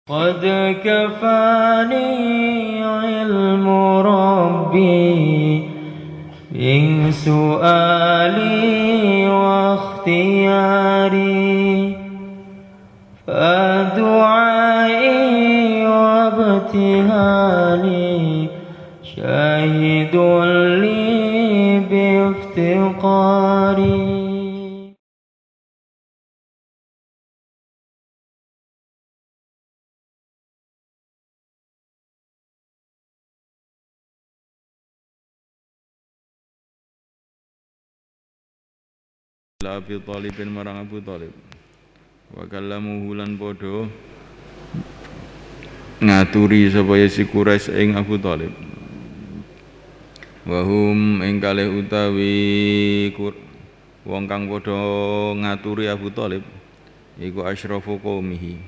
قد كفاني علم ربي من سؤالي واختياري فدعائي وابتهالي شاهد لي بافتقاري. Abi Thalibin marang Abu Thalib wa kallamuhu lan padha ngaturi supaya si Quraisy ing Abu Thalib wa hum ing kalih utawi wong kang padha ngaturi Abu Thalib iku asyrafu qaumihi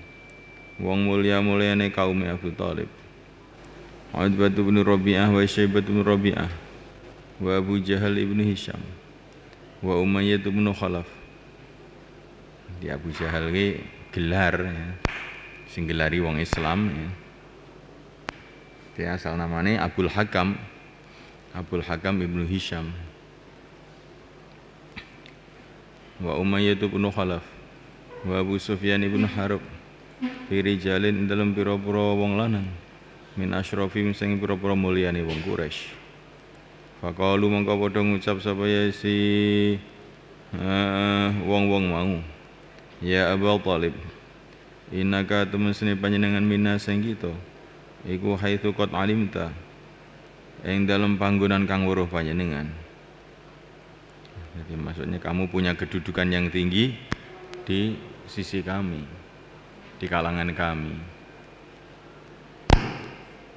wong mulya-mulyane kaum Abu Thalib Utbah bin Rabi'ah wa Syaibah bin Rabi'ah wa Abu Jahal ibn Hisham wa Umayyah bin Khalaf. Di Abu Jahal ki gelar ya. Sing gelari wong Islam ya. Dia asal namanya Abul Hakam ibnu Hisham. Wa Umayyah bin Khalaf wa Abu Sufyan ibn Harb fi rijalin dalam pira-pira wong lanang min asyrafim sing pira-pira mulyane wong Quraisy. Faqalu mongko padha ngucap supaya si wong-wong mau ya Abu Thalib innaka temen panjenengan minna sing kita iku haitsu qad alimta ing dalem panggonan kang weruh panjenengan. Jadi maksudnya kamu punya kedudukan yang tinggi di sisi kami, di kalangan kami.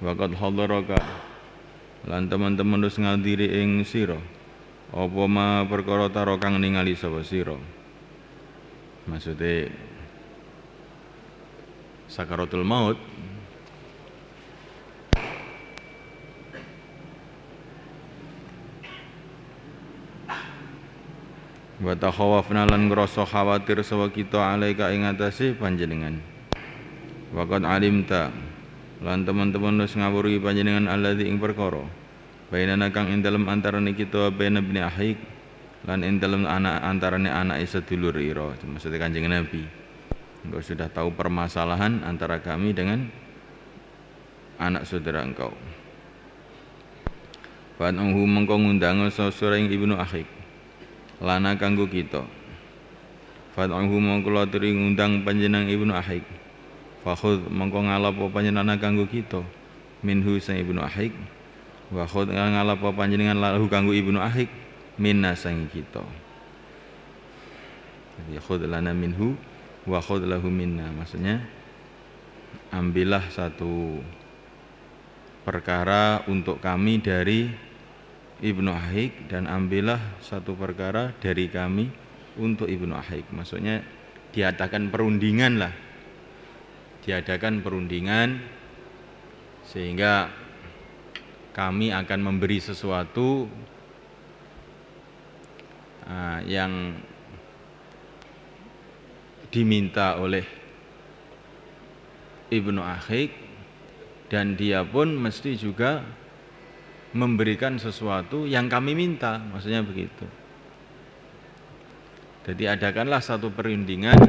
Waqad hadaraka lan teman-teman terus ngadiri ing sira apa ma perkara taro kang ningali sapa sira. Maksude sakaratul maut wa takhawafna lan ngrasa khawatir sapa kita alaika ing atase panjenengan. Waqad alimta lan teman-teman wis ngawruhi panjenengan alladzi ing perkara bainana kang ing dalem antarane kita baina bin ahik lan ing dalem anak antarane anak sedulur ira maksudnya Kanjeng Nabi. Engkau sudah tahu permasalahan antara kami dengan anak saudara engkau. Fa'anhu mengko ngundang sira ing ibnu ahik lana kanggo kita. Fa'anhu mengko laturi ngundang panjenengan ibnu ahik. Fakhud mongko ngalap panjenengan kanggo kita minhu sang ibnu ahik wa khud ngalap panjenengan lahu kanggo ibnu ahik minna sang kita. Jadi khud lana minhu wa khud lahu minna, maksudnya ambillah satu perkara untuk kami dari ibnu ahik dan ambillah satu perkara dari kami untuk ibnu ahik. Maksudnya diadakan perundingan lah, diadakan perundingan sehingga kami akan memberi sesuatu yang diminta oleh ibnu ahik dan dia pun mesti juga memberikan sesuatu yang kami minta, maksudnya begitu. Jadi adakanlah satu perundingan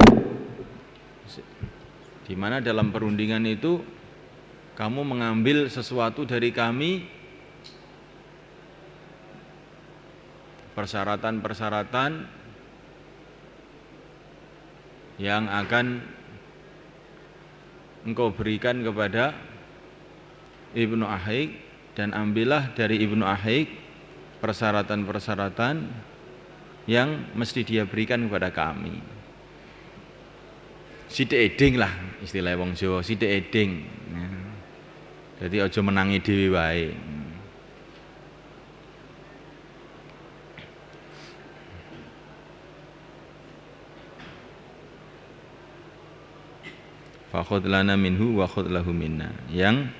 di mana dalam perundingan itu kamu mengambil sesuatu dari kami, persyaratan-persyaratan yang akan engkau berikan kepada ibnu ahik dan ambillah dari ibnu ahik persyaratan-persyaratan yang mesti dia berikan kepada kami. Sithik eding lah istilah wong Jawa, sithik eding. Jadi aja menangi dhewe wae. Fa khudh lana minhu wa khudh lahu minna. Yang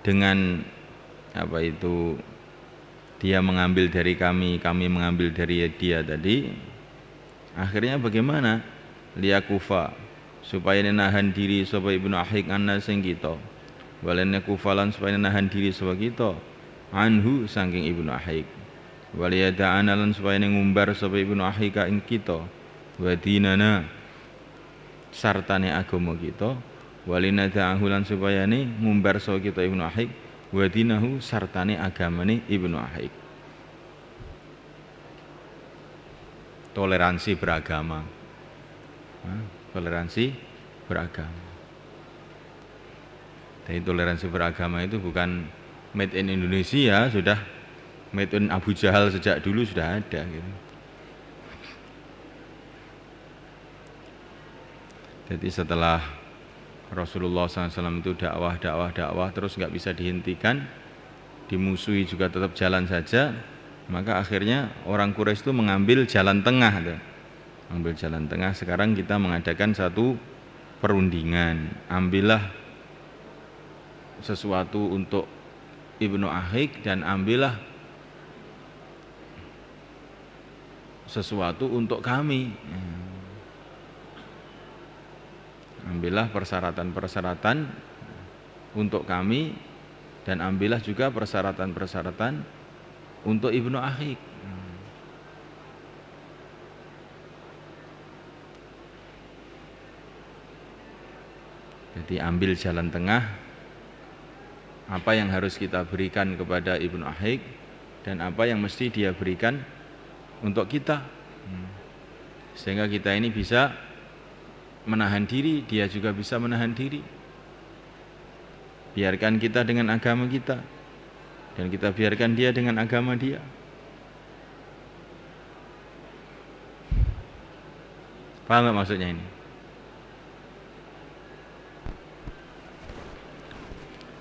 dengan apa itu dia mengambil dari kami, kami mengambil dari dia tadi. Akhirnya bagaimana? Liyakufa supaya nahan diri sapa Ibnu Ahik anna sing kita walene kufalan supaya nahan diri sapa kita anhu saking Ibnu Ahik waliyada'ana lan supaya ngumbar sapa Ibnu Ahik ing kita wa dinana sartane agama kita walinada'ahu lan supaya ngumbar sapa kita Ibnu Ahik wa dinahu sartane agamane Ibnu Ahik. Toleransi beragama. Toleransi beragama. Jadi toleransi beragama itu bukan made in Indonesia, sudah made in Abu Jahal sejak dulu sudah ada gitu. Jadi setelah Rasulullah SAW itu dakwah terus nggak bisa dihentikan, dimusuhi juga tetap jalan saja, maka akhirnya orang Quraisy itu mengambil jalan tengah tuh. Ambil jalan tengah. Sekarang kita mengadakan satu perundingan, ambillah sesuatu untuk Ibnu Ahik dan ambillah sesuatu untuk kami. Ambillah persyaratan-persyaratan untuk kami dan ambillah juga persyaratan-persyaratan untuk Ibnu Ahik. Jadi ambil jalan tengah, apa yang harus kita berikan kepada Ibnu Ahik dan apa yang mesti dia berikan untuk kita, sehingga kita ini bisa menahan diri, dia juga bisa menahan diri. Biarkan kita dengan agama kita dan kita biarkan dia dengan agama dia. Paham gak maksudnya ini?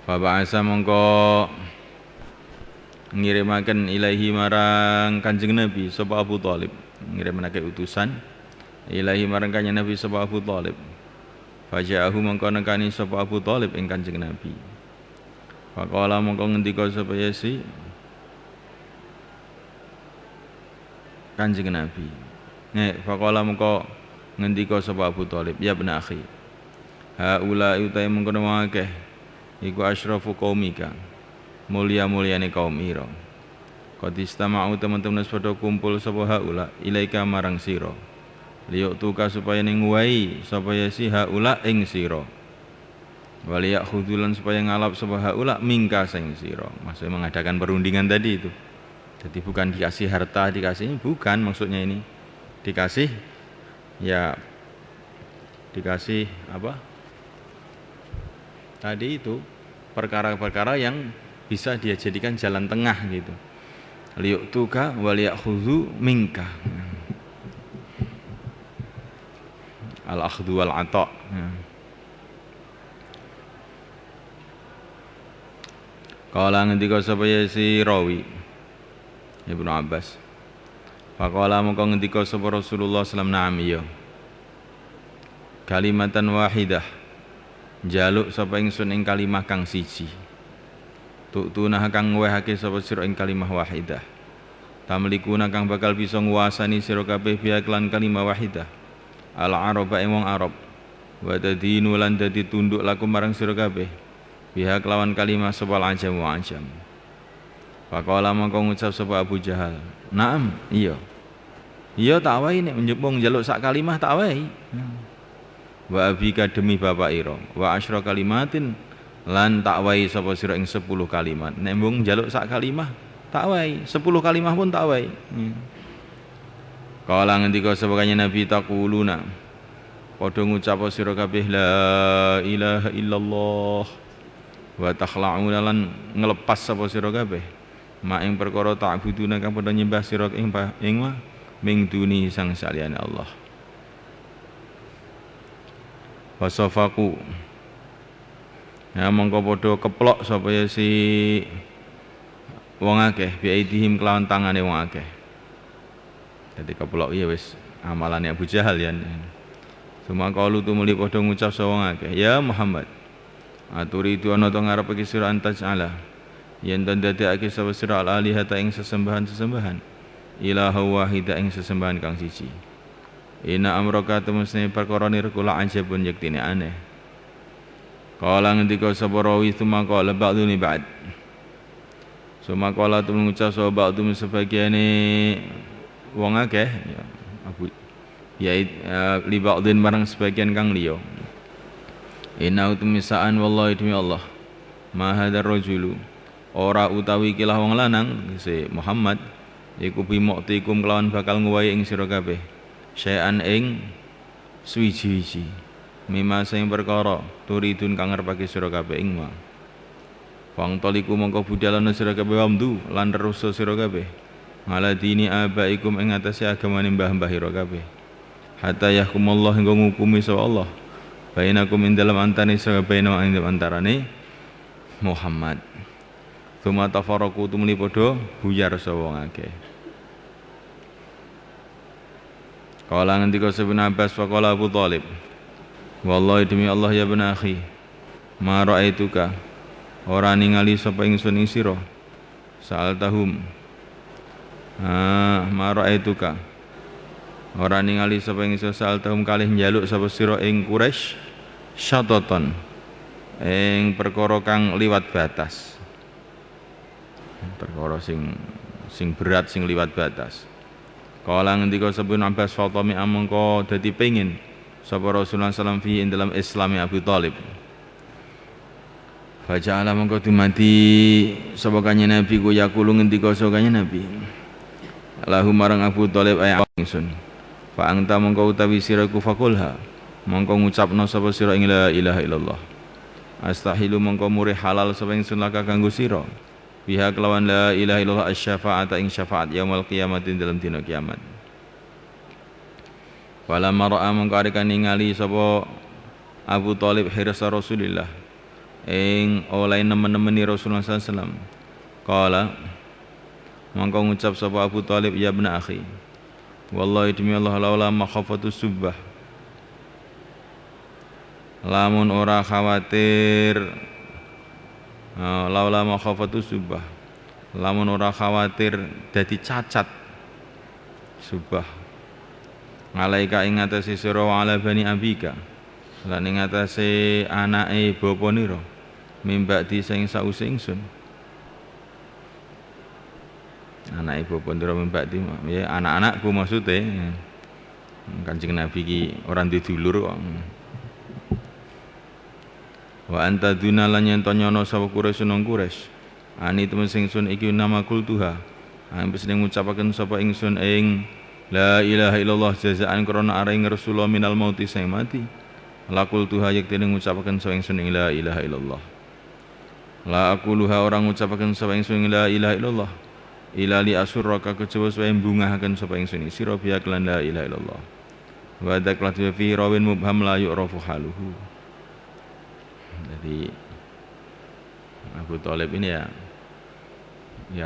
Faba'asa mongko ngirimaken ilahi marang Kanjeng Nabi sapa Abu Thalib, ngirimanake utusan ilahi marang Kanjeng Nabi sapa Abu Thalib. Faja'ahu mongko nekani sapa Abu Thalib ing Kanjeng Nabi. Faqala mongko ngendika sapa Yasi Kanjeng Nabi. Faqala mongko ngendika sapa Abu Thalib, ya ibn akhi. Haula utai mengkono akeh iku asyrafu qaumika, mulia-muliane kaum ira. Qad istama'u teman-teman padha kumpul sapa haula ilaika marang sira. Liyuk tuka supaya nguwai sapa si haula ing sira. Waliyak khudulan supaya ngalap sapa haula mingka sing sira. Maksudnya mengadakan perundingan tadi itu. Jadi bukan dikasih harta, dikasih bukan maksudnya ini. Dikasih ya dikasih apa? Tadi itu perkara-perkara yang bisa dia jadikan jalan tengah gitu. Liyuk tuka waliyak khudu mingka. Al-akhdhu wal-ata'. Kala ngendika sapa si rawi Ibnu Abbas. Faqala mongko ngendika sapa Rasulullah sallallahu alaihi wasallam, na'am ya. Kalimatan wahidah. Jaluk sapa ingsun ing kalimah kang siji. Tuktunah kang ngwehake sapa sira ing kalimah wahidah. Tamlikuna kang bakal bisa nguasani sira kabeh biya lan kalimah wahidah. Al-araba ing wong Arab. Wa tadinu lan dadi tunduk laku marang sira kabeh. Biha kelawan kalimah sapa al-ajam wa ajam. Faqala mongko ngucap sapa Abu Jahal, "Naam, iya. Iya tak wae nek njupung njaluk sak kalimah tak wae." Wa abika demi bapak ira wa asyra kalimatin lan tak wae sapa sira ing 10 kalimat. Nek mung njaluk sak kalimah tak wae, 10 kalimah pun tak wae. Kala ngendika sapa kanjeng Nabi taquluna padha ngucap sira kabeh la ilaha illallah wa takhla'una lan ngelepas sapa sira kabeh mak ing perkara ta'buduna kang padha nyembah sira ing ming duni sang saliyane Allah. Wasafaku ya mongko padha keplok sapa ya si wong akeh biaidihim kelawan tangane wong akeh. Dadi keplok ya wis amalane Abu Jahal ya. Sumakalu tumuli padha ngucap sapa wong akeh, ya Muhammad aturi itu ana to ngarep iki sira antas ala yen to ndadekake sapa sira alihata ing sesembahan-sesembahan ilaha wahida ing sesembahan kang siji. Inna amraka temusne perkara nirkula ajabun yektine aneh. Kala ngendika sapa rawi sumaqala ba'duni ba'd. Sumaqala tu mengucap sapa ba'du sebagiane wong akeh ya Abu ya li ba'din marang sebagian kang liya. Inna utumisaan wallahi demi Allah. Ma hadzal rajulu ora utawi kilah wong lanang si Muhammad iku bimuktikum kelawan bakal nguwahi ing sira kabeh. Syai'an ing suwiji-wiji mimma sing perkara turidun kang ngarepake sira kabeh ing ma wang toliku mongko budalana sira kabeh wamdu lan rusa sira kabeh ngala dini abaikum ing atase agamane mbah-mbah sira kabeh hatta yahkumullah hingga ngukumi sapa Allah bainakum ing dalam antane sira baina ing antarane Muhammad tsumma tafarraqu tumli padha buyar sapa wong akeh. Kala ngendika Ibnu Abbas faqala Abu Thalib wallahi demi Allah ya ibn akhi ma ra'aituka ora ningali sapa ingsun ing sira sa'altahum ma ra'aituka ora ningali sapa ingsun sa'altahum kalih njaluk sapa sira ing Quraisy syatatan ing perkara kang liwat batas perkara sing berat sing liwat batas. Kala ngendika Ibnu Abbas Fatami amangka dadi pengin sapa Rasulullah sallallahu alaihi wasallam dalam Islami Abu Thalib. Faja'ala mangka dumadi sapa kanjeng Nabi ku yaqulu ngendika sapa kanjeng Nabi. Lahu marang Abu Thalib ay ingsun. Fa anta mangka utawi sira ku fakulha mangka ngucapna sapa sira ing la ilaha illallah. Astahilu mangka muri halal sapa ingsun laka kanggo sira. Biha kelawan la ilaha illallah asy-syafa'ata ing syafaat yaumul qiyamatin dalam dina kiamat. Wala mara'a mangka arek ningali sapa Abu Thalib hirsa Rasulillah ing oleh nemen-nemeni Rasulullah sallallahu alaihi wasallam. Qala mangka ngucap sapa Abu Thalib ya ibn akhi wallahi demi Allah laula makhafatus subbah lamun ora khawatir laula makhafatus subah lamun ora khawatir dadi cacat subah ngalaika ing atase sira wa ala bani abika lan ing atase anake bapa nira mimbadi sing sause ingsun anake bapa nira mimbadi ya anak-anakku maksude Kanjeng Nabi ki ora duwe dulur kok. Wa anta duna lan yen nyono sapa Quraisy nang Quraisy ani temen ingsun iki nama kultuha ambes ning ngucapaken sapa ingsun ing la ilaha illallah jazaan krana areng Rasulullah minal mauti sing mati la kultuha yekti ning ngucapaken sapa ingsun ing la ilaha illallah la aquluha orang ngucapaken sapa ingsun ing la ilaha illallah ila li asurraka kejawa supaya bungahaken sapa ingsun sira biya lan la ilaha illallah wa daklat fi rawin mubham la yu'rafu haluhu. Jadi Abu Thalib ini ya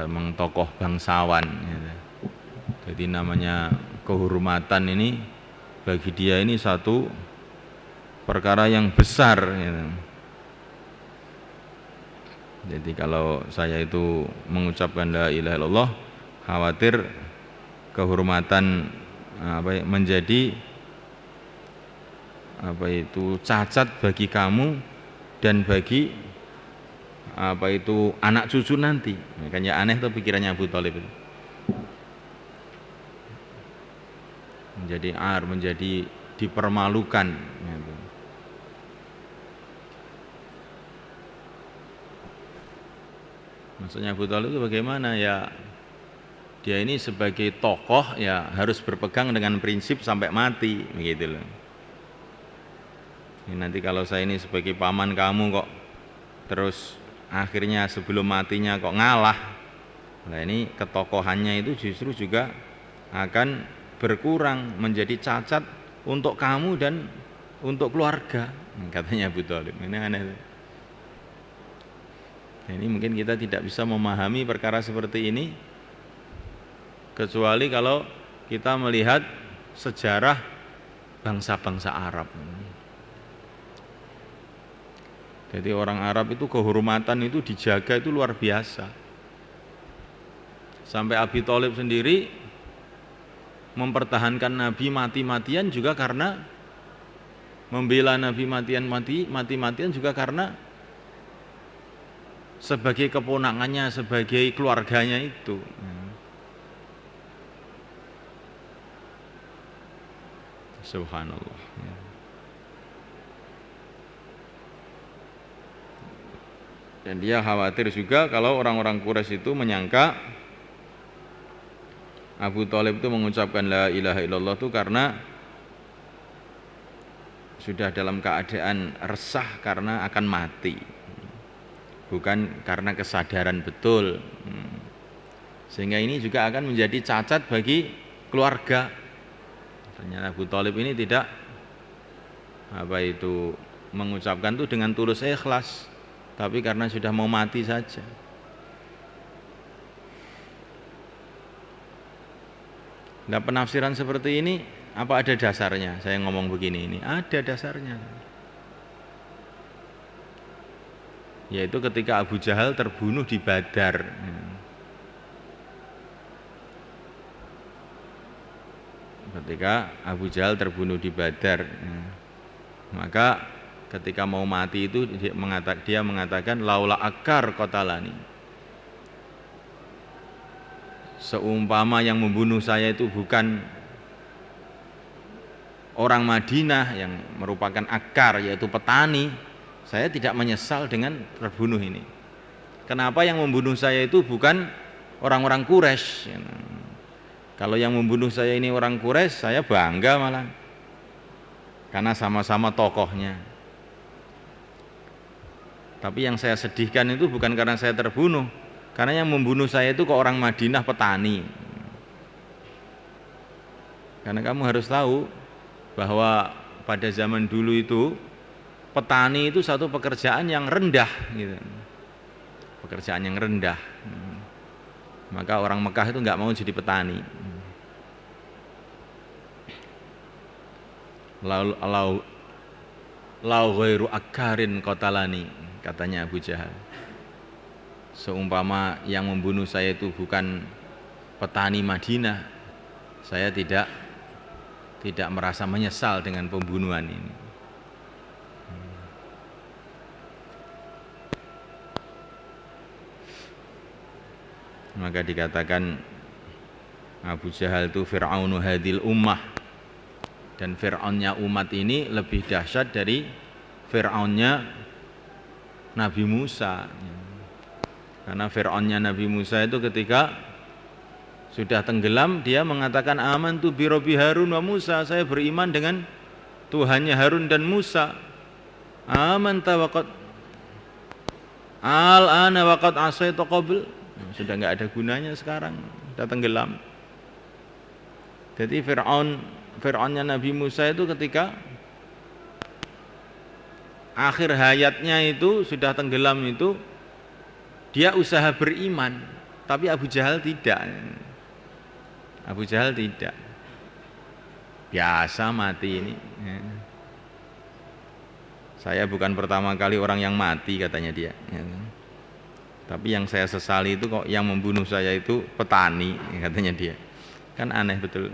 memang tokoh bangsawan gitu. Jadi namanya kehormatan ini bagi dia ini satu perkara yang besar gitu. Jadi kalau saya itu mengucapkan la ilaha illallah khawatir kehormatan menjadi cacat bagi kamu dan bagi anak cucu nanti. Makanya aneh tuh pikirannya Abu Thalib itu. Menjadi dipermalukan gitu. Maksudnya Abu Thalib itu bagaimana ya? Dia ini sebagai tokoh ya harus berpegang dengan prinsip sampai mati begitu loh. Ini nanti kalau saya ini sebagai paman kamu kok terus akhirnya sebelum matinya kok ngalah. Nah ini ketokohannya itu justru juga akan berkurang menjadi cacat untuk kamu dan untuk keluarga. Katanya Abu Thalib. Ini aneh. Ini mungkin kita tidak bisa memahami perkara seperti ini kecuali kalau kita melihat sejarah bangsa-bangsa Arab. Jadi orang Arab itu kehormatan itu dijaga itu luar biasa. Sampai Abi Thalib sendiri mempertahankan Nabi mati-matian juga karena membela Nabi mati-matian juga karena sebagai keponakannya, sebagai keluarganya itu. Subhanallah. Dan dia khawatir juga kalau orang-orang Quraisy itu menyangka Abu Thalib itu mengucapkan la ilaha illallah itu karena sudah dalam keadaan resah karena akan mati, bukan karena kesadaran betul. Sehingga ini juga akan menjadi cacat bagi keluarga. Ternyata Abu Thalib ini tidak mengucapkan itu dengan tulus ikhlas, tapi karena sudah mau mati saja. Nah, penafsiran seperti ini apa ada dasarnya? Saya ngomong begini ini ada dasarnya. Yaitu ketika Abu Jahal terbunuh di Badar. Ketika Abu Jahal terbunuh di Badar, maka ketika mau mati itu dia mengatakan laula akar qatalani. Seumpama yang membunuh saya itu bukan orang Madinah yang merupakan akar, yaitu petani, saya tidak menyesal dengan terbunuh ini. Kenapa yang membunuh saya itu bukan orang-orang Quraisy? Kalau yang membunuh saya ini orang Quraisy, saya bangga malah, karena sama-sama tokohnya. Tapi yang saya sedihkan itu bukan karena saya terbunuh, karena yang membunuh saya itu kok orang Madinah petani. Karena kamu harus tahu bahwa pada zaman dulu itu petani itu satu pekerjaan yang rendah gitu. Pekerjaan yang rendah. Maka orang Mekah itu nggak mau jadi petani. Lau ghairu akarin qatalani, katanya Abu Jahal. Seumpama yang membunuh saya itu bukan petani Madinah, saya tidak merasa menyesal dengan pembunuhan ini. Maka dikatakan Abu Jahal itu Fir'aunu hadil ummah, dan Fir'aunnya umat ini lebih dahsyat dari Fir'aunnya Nabi Musa. Karena Fir'aunnya Nabi Musa itu ketika sudah tenggelam, dia mengatakan amantu bi Rabbi Harun wa Musa, saya beriman dengan Tuhannya Harun dan Musa. Amanta waqad al-ana waqad asaitu qabl, sudah enggak ada gunanya sekarang, sudah tenggelam. Jadi Fir'aunnya Nabi Musa itu ketika akhir hayatnya itu sudah tenggelam itu, dia usaha beriman, tapi Abu Jahal tidak. Abu Jahal tidak. Biasa mati ini. Saya bukan pertama kali orang yang mati, katanya dia. Tapi yang saya sesali itu kok yang membunuh saya itu petani, katanya dia. Kan aneh betul.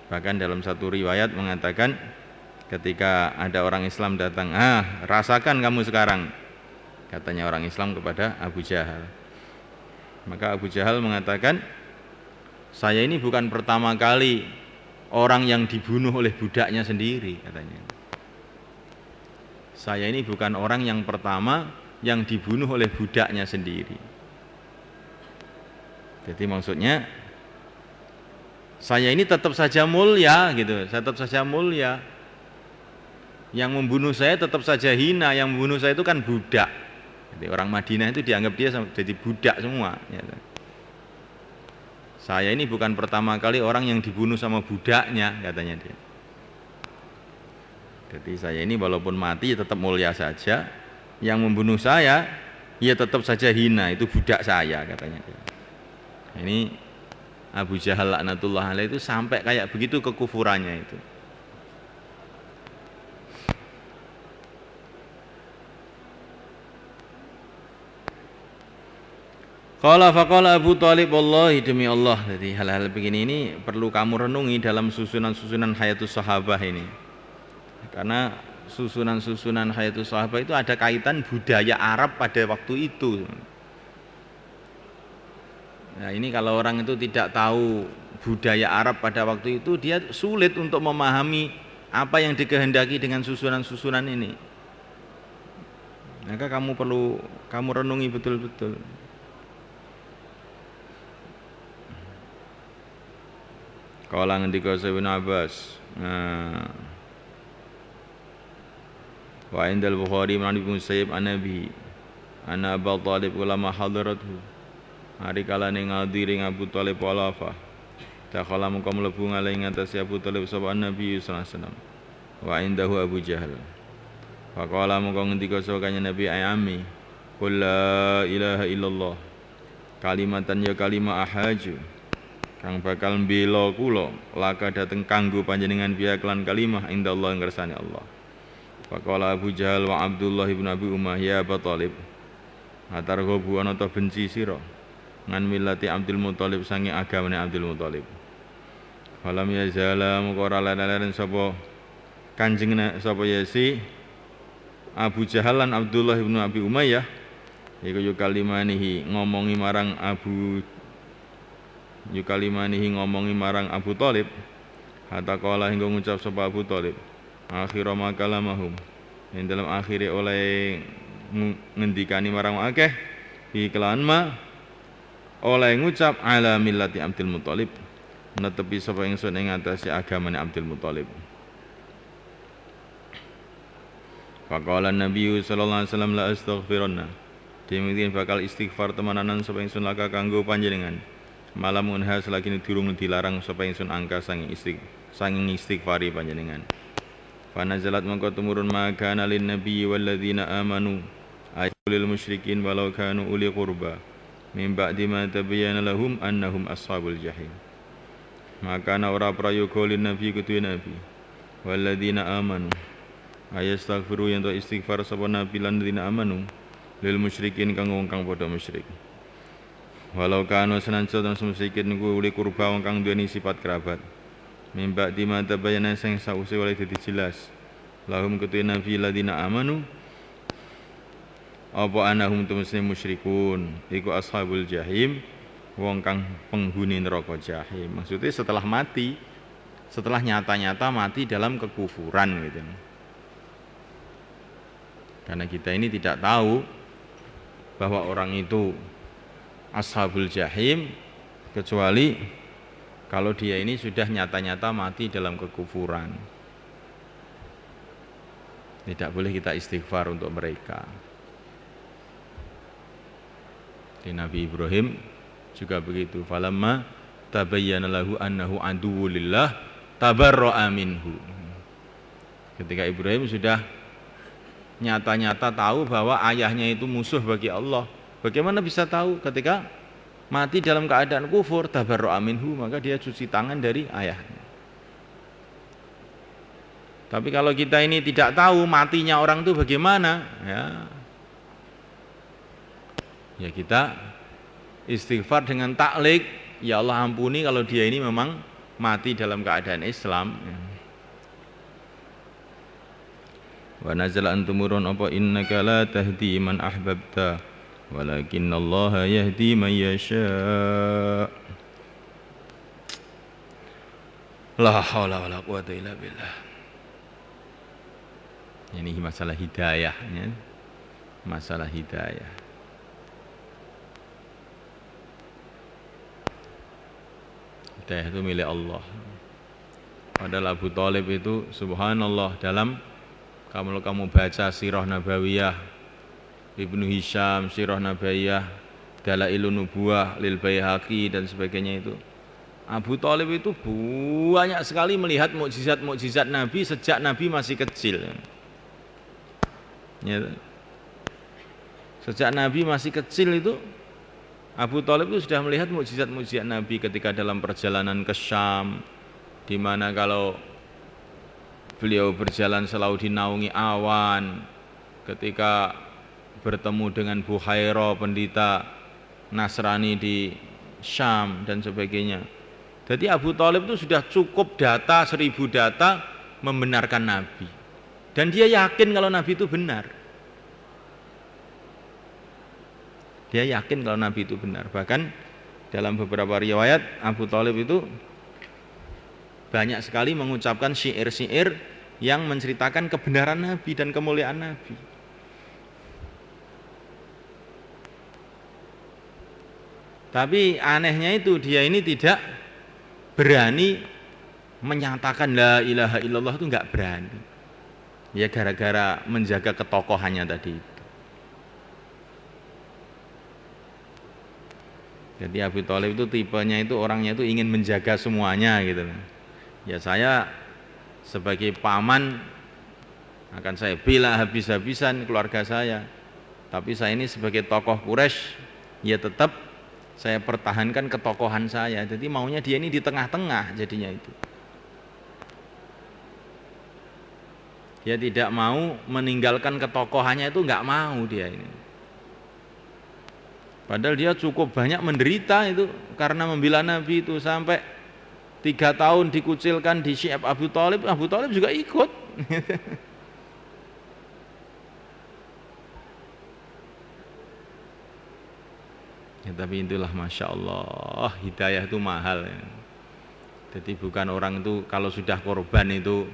Bahkan dalam satu riwayat mengatakan ketika ada orang Islam datang, rasakan kamu sekarang, katanya orang Islam kepada Abu Jahal. Maka Abu Jahal mengatakan, saya ini bukan pertama kali orang yang dibunuh oleh budaknya sendiri, katanya. Saya ini bukan orang yang pertama yang dibunuh oleh budaknya sendiri. Jadi maksudnya saya ini tetap saja mulia gitu, saya tetap saja mulia. Yang membunuh saya tetap saja hina, yang membunuh saya itu kan budak. Jadi orang Madinah itu dianggap dia jadi budak semua. Saya ini bukan pertama kali orang yang dibunuh sama budaknya, katanya dia. Jadi saya ini walaupun mati tetap mulia saja. Yang membunuh saya, ya tetap saja hina, itu budak saya, katanya dia. Ini Abu Jahal laknatullah alaih itu sampai kayak begitu kekufurannya itu. Faqala Abu Thalib, wallahi demi Allah. Jadi hal-hal begini ini perlu kamu renungi dalam susunan-susunan Hayatus Sahabah ini. Karena susunan-susunan Hayatus Sahabah itu ada kaitan budaya Arab pada waktu itu. Nah, ini kalau orang itu tidak tahu budaya Arab pada waktu itu, dia sulit untuk memahami apa yang dikehendaki dengan susunan-susunan ini. Maka kamu perlu renungi betul-betul. Kala ngendika Ibnu Abbas. Wa indal Bukhari man Ibnu Sayyib an-Nabi ana Abu Thalib ulama hadarathu. Hari kala ning ngadiri Abu Thalib walafa. Takhala mengko mlebu ngale ngatasi Abu Thalib sapa Nabi sallallahu alaihi wasallam. Wa indahu Abu Jahal. Faqala mengko ngendika sapa kanjeng Nabi ayami. Qul la ilaha illallah. Kalimatan ya kalimah ahaju. Kang bakal mbela kula laka dateng kanggo panjenengan biya kelan kalimah indallah ngersane Allah. Faqala Abu Jahal wa Abdullah ibn Abi Umayyah Abu Thalib. Atarghabu ana ta benci sira ngan millati Abdul Muthalib sange agamane Abdul Muthalib. Falam yazala moko ora leren sapa Kanjeng sapa Yasi Abu Jahal lan Abdullah ibn Abi Umayyah iku yukalimanihi ngomongi marang Abu Thalib hatta qala hingga ngucap sapa Abu Thalib akhira makalamahum ing dalam akhire oleh ngendikani marang akeh iklan ma oleh ngucap ala millati Abdul Muthalib netepi sapa ingsun ing atase agamane Abdul Muthalib. Faqala Nabi sallallahu alaihi wasallam la astaghfirunna demikian bakal istighfar temananan sapa ingsun laka kanggo panjenengan malam unha selagi durung dilarang sapa ingsun angka sanging istighfari panjenengan. Fanazalat mangko tumurun maka lin nabi walladzina amanu ayyul musyrikin walau kanu uli qurba min ba'di ma tabayyana lahum annahum ashabul jahim. Maka ora prayoga lin nabi kudu nabi walladzina amanu ayastaghfiru yen to istighfar sapa nabi lan dina amanu lil musyrikin kang wong kang padha musyrik. Walau kanu senanca dan musyrikin niku uli qurba wong kang duweni sifat kerabat. Mimba di mata bayanan sing sause oleh dadi jelas. Lahum kutu nabi ladina amanu apa anahum tumusne musyrikun iku ashabul jahim wong kang penghuni neraka jahim. Maksudnya setelah mati, setelah nyata-nyata mati dalam kekufuran gitu. Karena kita ini tidak tahu bahwa orang itu ashabul jahim kecuali kalau dia ini sudah nyata-nyata mati dalam kekufuran. Tidak boleh kita istighfar untuk mereka. Di Nabi Ibrahim juga begitu. Falamma tabayyana lahu annahu aduwwul lillah tabarra'a minhu. Ketika Ibrahim sudah nyata-nyata tahu bahwa ayahnya itu musuh bagi Allah. Bagaimana bisa tahu ketika mati dalam keadaan kufur, tabarra'a minhu, maka dia cuci tangan dari ayahnya. Tapi kalau kita ini tidak tahu matinya orang itu bagaimana, ya kita istighfar dengan taklik, ya Allah ampuni kalau dia ini memang mati dalam keadaan Islam. Wa nazala antumurun apa innaka la tahdi man ahbabta walakinnallaha yahdi man yasha. La haula wala quwata illa billah. Ini masalah hidayah ya. Masalah hidayah. Hidayah itu milik Allah. Padahal Abu Thalib itu subhanallah dalam kamu baca sirah nabawiyah Ibnu Hisham, sirah nabawiyah, Dalailun Nubuwah lil Baihaqi dan sebagainya itu, Abu Thalib itu banyak sekali melihat mukjizat-mukjizat Nabi sejak Nabi masih kecil. Ya. Sejak Nabi masih kecil itu Abu Thalib itu sudah melihat mukjizat-mukjizat Nabi ketika dalam perjalanan ke Syam, di mana kalau beliau berjalan selalu dinaungi awan, ketika bertemu dengan Buhaira pendeta Nasrani di Syam dan sebagainya. Jadi Abu Thalib itu sudah cukup data, 1000 data membenarkan Nabi. Dan dia yakin kalau Nabi itu benar. Dia yakin kalau Nabi itu benar. Bahkan dalam beberapa riwayat Abu Thalib itu banyak sekali mengucapkan syair-syair yang menceritakan kebenaran Nabi dan kemuliaan Nabi. Tapi anehnya itu dia ini tidak berani menyatakan la ilaha illallah, itu enggak berani. Ya gara-gara menjaga ketokohannya tadi itu. Jadi Abu Thalib itu tipenya itu orangnya itu ingin menjaga semuanya gitu. Ya saya sebagai paman akan saya bela habis-habisan keluarga saya. Tapi saya ini sebagai tokoh Quraisy ya tetap saya pertahankan ketokohan saya. Jadi maunya dia ini di tengah-tengah jadinya itu. Dia tidak mau meninggalkan ketokohannya, itu enggak mau dia ini. Padahal dia cukup banyak menderita itu karena membela Nabi itu, sampai 3 tahun dikucilkan di Syi'ab Abu Thalib juga ikut. Ya, tapi itulah Masya Allah, hidayah itu mahal ya. Jadi bukan orang itu kalau sudah korban itu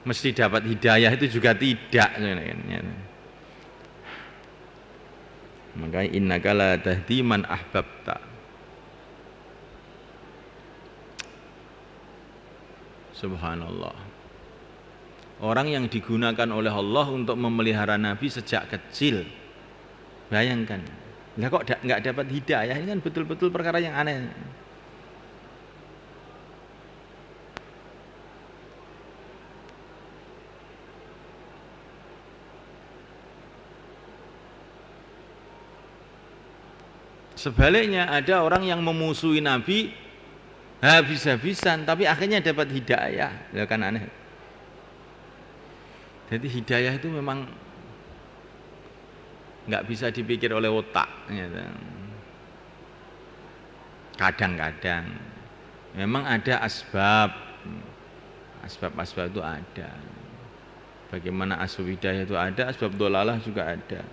mesti dapat hidayah, itu juga tidak. Makanya innaka la tahdi man ahbabta. Subhanallah. Orang yang digunakan oleh Allah untuk memelihara Nabi sejak kecil. Bayangkan. Lah kok enggak dapat hidayah? Ini kan betul-betul perkara yang aneh. Sebaliknya ada orang yang memusuhi Nabi habis-habisan tapi akhirnya dapat hidayah. Ya kan aneh. Jadi hidayah itu memang nggak bisa dipikir oleh otak. Kadang-kadang memang ada asbab itu ada. Bagaimana asbab hidayah itu ada, asbab dolalah juga ada.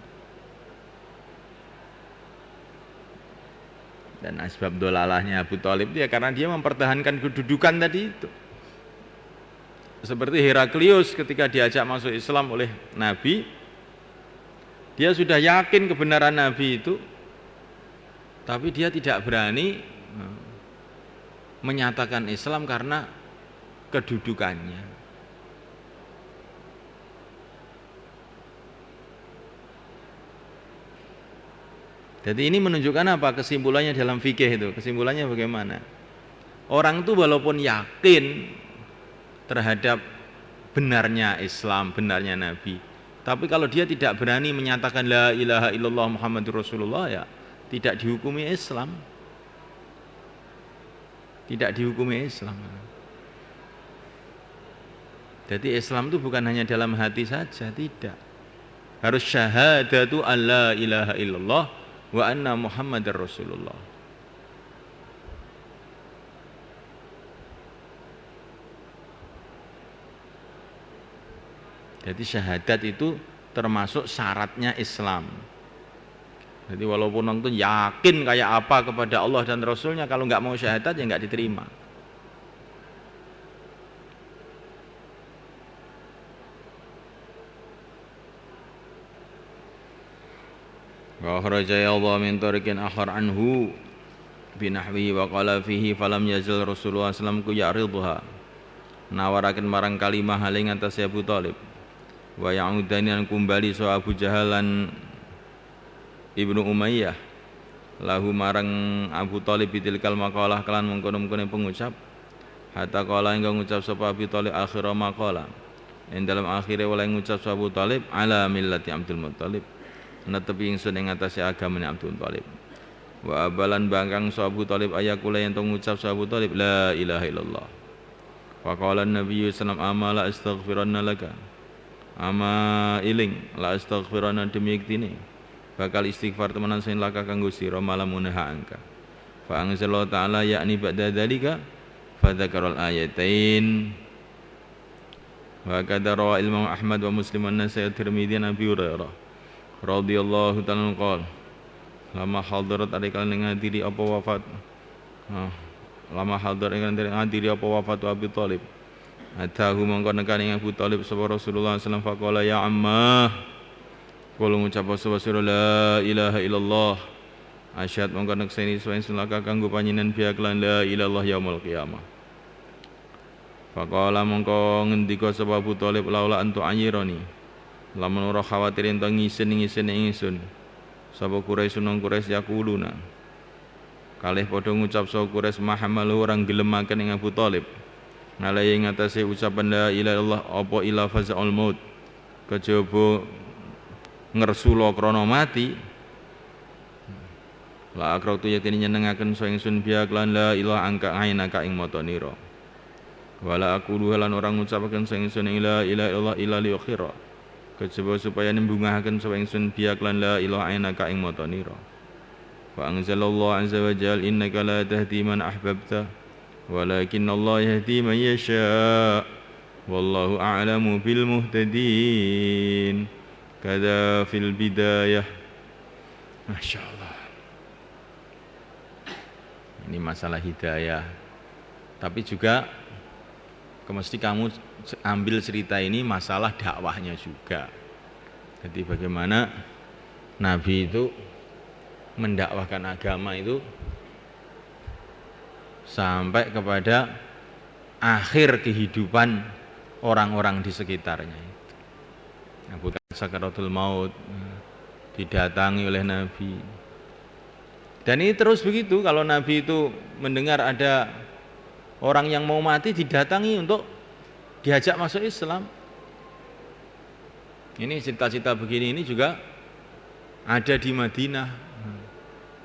Dan asbab dolalahnya Abu Thalib itu ya karena dia mempertahankan kedudukan tadi itu. Seperti Heraklius ketika diajak masuk Islam oleh Nabi, dia sudah yakin kebenaran Nabi itu, tapi dia tidak berani menyatakan Islam karena kedudukannya. Jadi ini menunjukkan apa kesimpulannya dalam fikih itu? Kesimpulannya bagaimana? Orang itu walaupun yakin terhadap benarnya Islam, benarnya Nabi, tapi kalau dia tidak berani menyatakan la ilaha illallah Muhammadur Rasulullah, ya tidak dihukumi Islam. Tidak dihukumi Islam. Jadi Islam itu bukan hanya dalam hati saja, tidak. Harus syahadatu alla ilaha illallah wa anna Muhammadar Rasulullah. Jadi syahadat itu termasuk syaratnya Islam. Jadi walaupun orang itu yakin kayak apa kepada Allah dan Rasulnya, kalau nggak mau syahadat ya nggak diterima. Wa akhraja Allah min tariqin akhar anhu binahwihi wa qala fihi falam yazal Rasulullah sallallahu alaihi wasallam ya'ridha, nawaraken marang kalimah haling atas Abu Thalib. Wa ya'udani an kumbali so Abu Jahalan Ibnu Umayyah lahu marang Abu Thalib bitilkal maqalah kelan mengkono-mengkono pengucap, hatta qala engko ngucap sapa Abu Thalib akhir maqalah, ing dalam akhire oleh ngucap sapa Abu Thalib ala millati Abdul Muthalib, netepi ingsun ing atase agamane Abdul Muthalib. Wa abalan bangkang sapa Abu Thalib ayakula yen ngucap sapa Abu Thalib la ilaha illallah. Wa qala an-nabiy sallallahu alaihi wasallam amala astaghfiranna laka, ama iling la astaghfiranna demi iktine bakal istighfar temenan sing laka kanggo sira malam munaha angka. Fa anzalallahu ta'ala yakni ba'da dzalika fa dzakarul ayatain. Wa kadara Imam Ahmad wa Muslim an Nasai Tirmidzi Nabi Hurairah radhiyallahu ta'ala qol lama hadarat alikal ngadiri apa wafat lama hadarat ngadiri apa wafat Abi Thalib atahu mongko nekani Abu Thalib sapa Rasulullah sallallahu alaihi wasallam faqala ya ammah kula ngucap sapa la ilaha illallah asyhad mongko nekseni sing sulaka kanggo panjenengan biak lan la ilallah yaumul qiyamah. Faqala mongko ngendika sapa Abu Thalib laula antu anyironi lamun ora khawatir ento ngisen ingsun sapa Quraisy nang Quraisy yakuluna kalih padha ngucap sapa Quraisy mahamalu orang gelemaken ing Abu Thalib ngalahi ing atase ucapan la ilaha illallah apa ila fazaul maut kejaba ngersula krana mati la akratu yatini nyenengaken so ingsun biak lan la ilaha angka ainaka ing mata nira wala aqulu lan orang ngucapaken sing ingsun la ilaha illallah illa li akhira kejaba supaya nembungaken sapa ingsun biak lan la ilaha ainaka ing mata nira wa anzalallahu azza wa jalla innaka la tahdi man ahbabta walakinna Allah yahdi man yasha wallahu a'lamu bil muhtadin kada fil bidayah. Masyaallah, ini masalah hidayah, tapi juga mesti kamu ambil cerita ini masalah dakwahnya juga. Jadi bagaimana Nabi itu mendakwahkan agama itu sampai kepada akhir kehidupan orang-orang di sekitarnya itu. Abu Sakaratul Maut didatangi oleh Nabi. Dan ini terus begitu, kalau Nabi itu mendengar ada orang yang mau mati didatangi untuk diajak masuk Islam. Ini cerita-cerita begini ini juga ada di Madinah.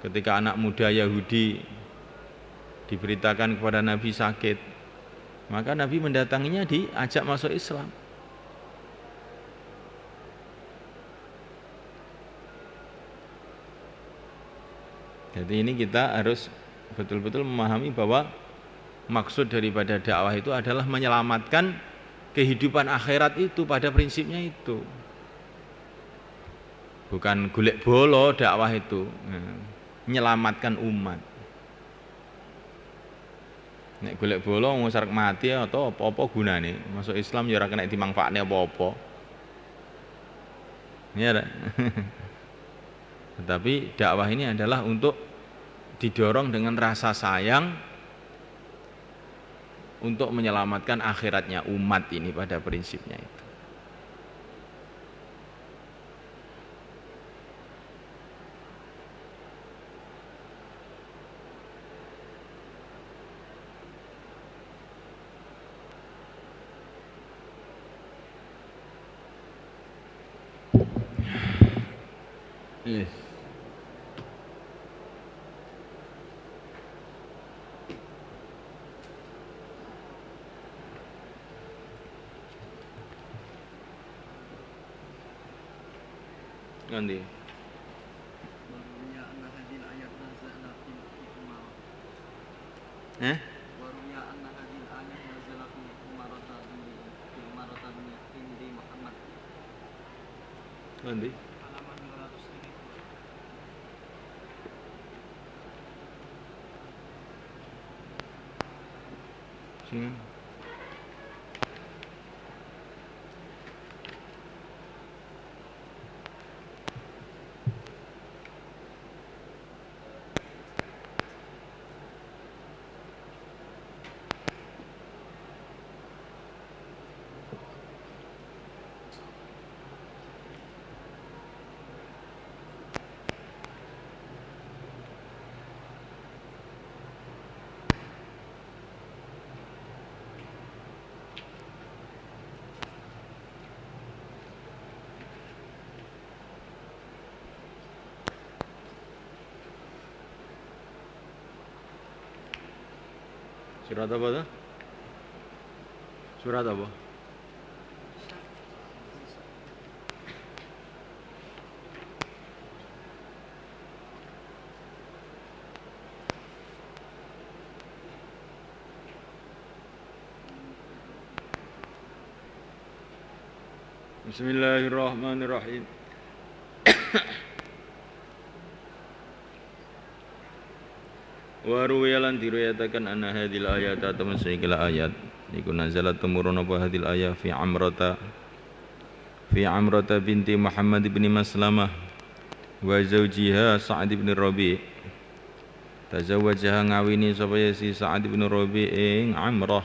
Ketika anak muda Yahudi diberitakan kepada Nabi sakit, maka Nabi mendatanginya diajak masuk Islam. Jadi ini kita harus betul-betul memahami bahwa maksud daripada dakwah itu adalah menyelamatkan kehidupan akhirat itu pada prinsipnya itu. Bukan golek bolo dakwah itu, menyelamatkan umat. Nek golek bolo ngusar mati atau apa-apa gunane? Masuk Islam ya ora kena dimanfaatne apa-apa. Ya. Tetapi dakwah ini adalah untuk didorong dengan rasa sayang untuk menyelamatkan akhiratnya umat ini pada prinsipnya itu. Yes. Nanti. Nanti. Sini. Surat apa tuh? Surat apa? Bismillahirrahmanirrahim. Wa ruwiyalan diruyatakan anna hadil ayat atau masaikil ayat iku nazalat tumurun apa hadil ayat fi Amrata binti Muhammad bin Maslamah wa zawjiha Sa'ad bin Rabi' tazawwajaha ngawini sapa si Sa'ad bin Rabi' ing Amrah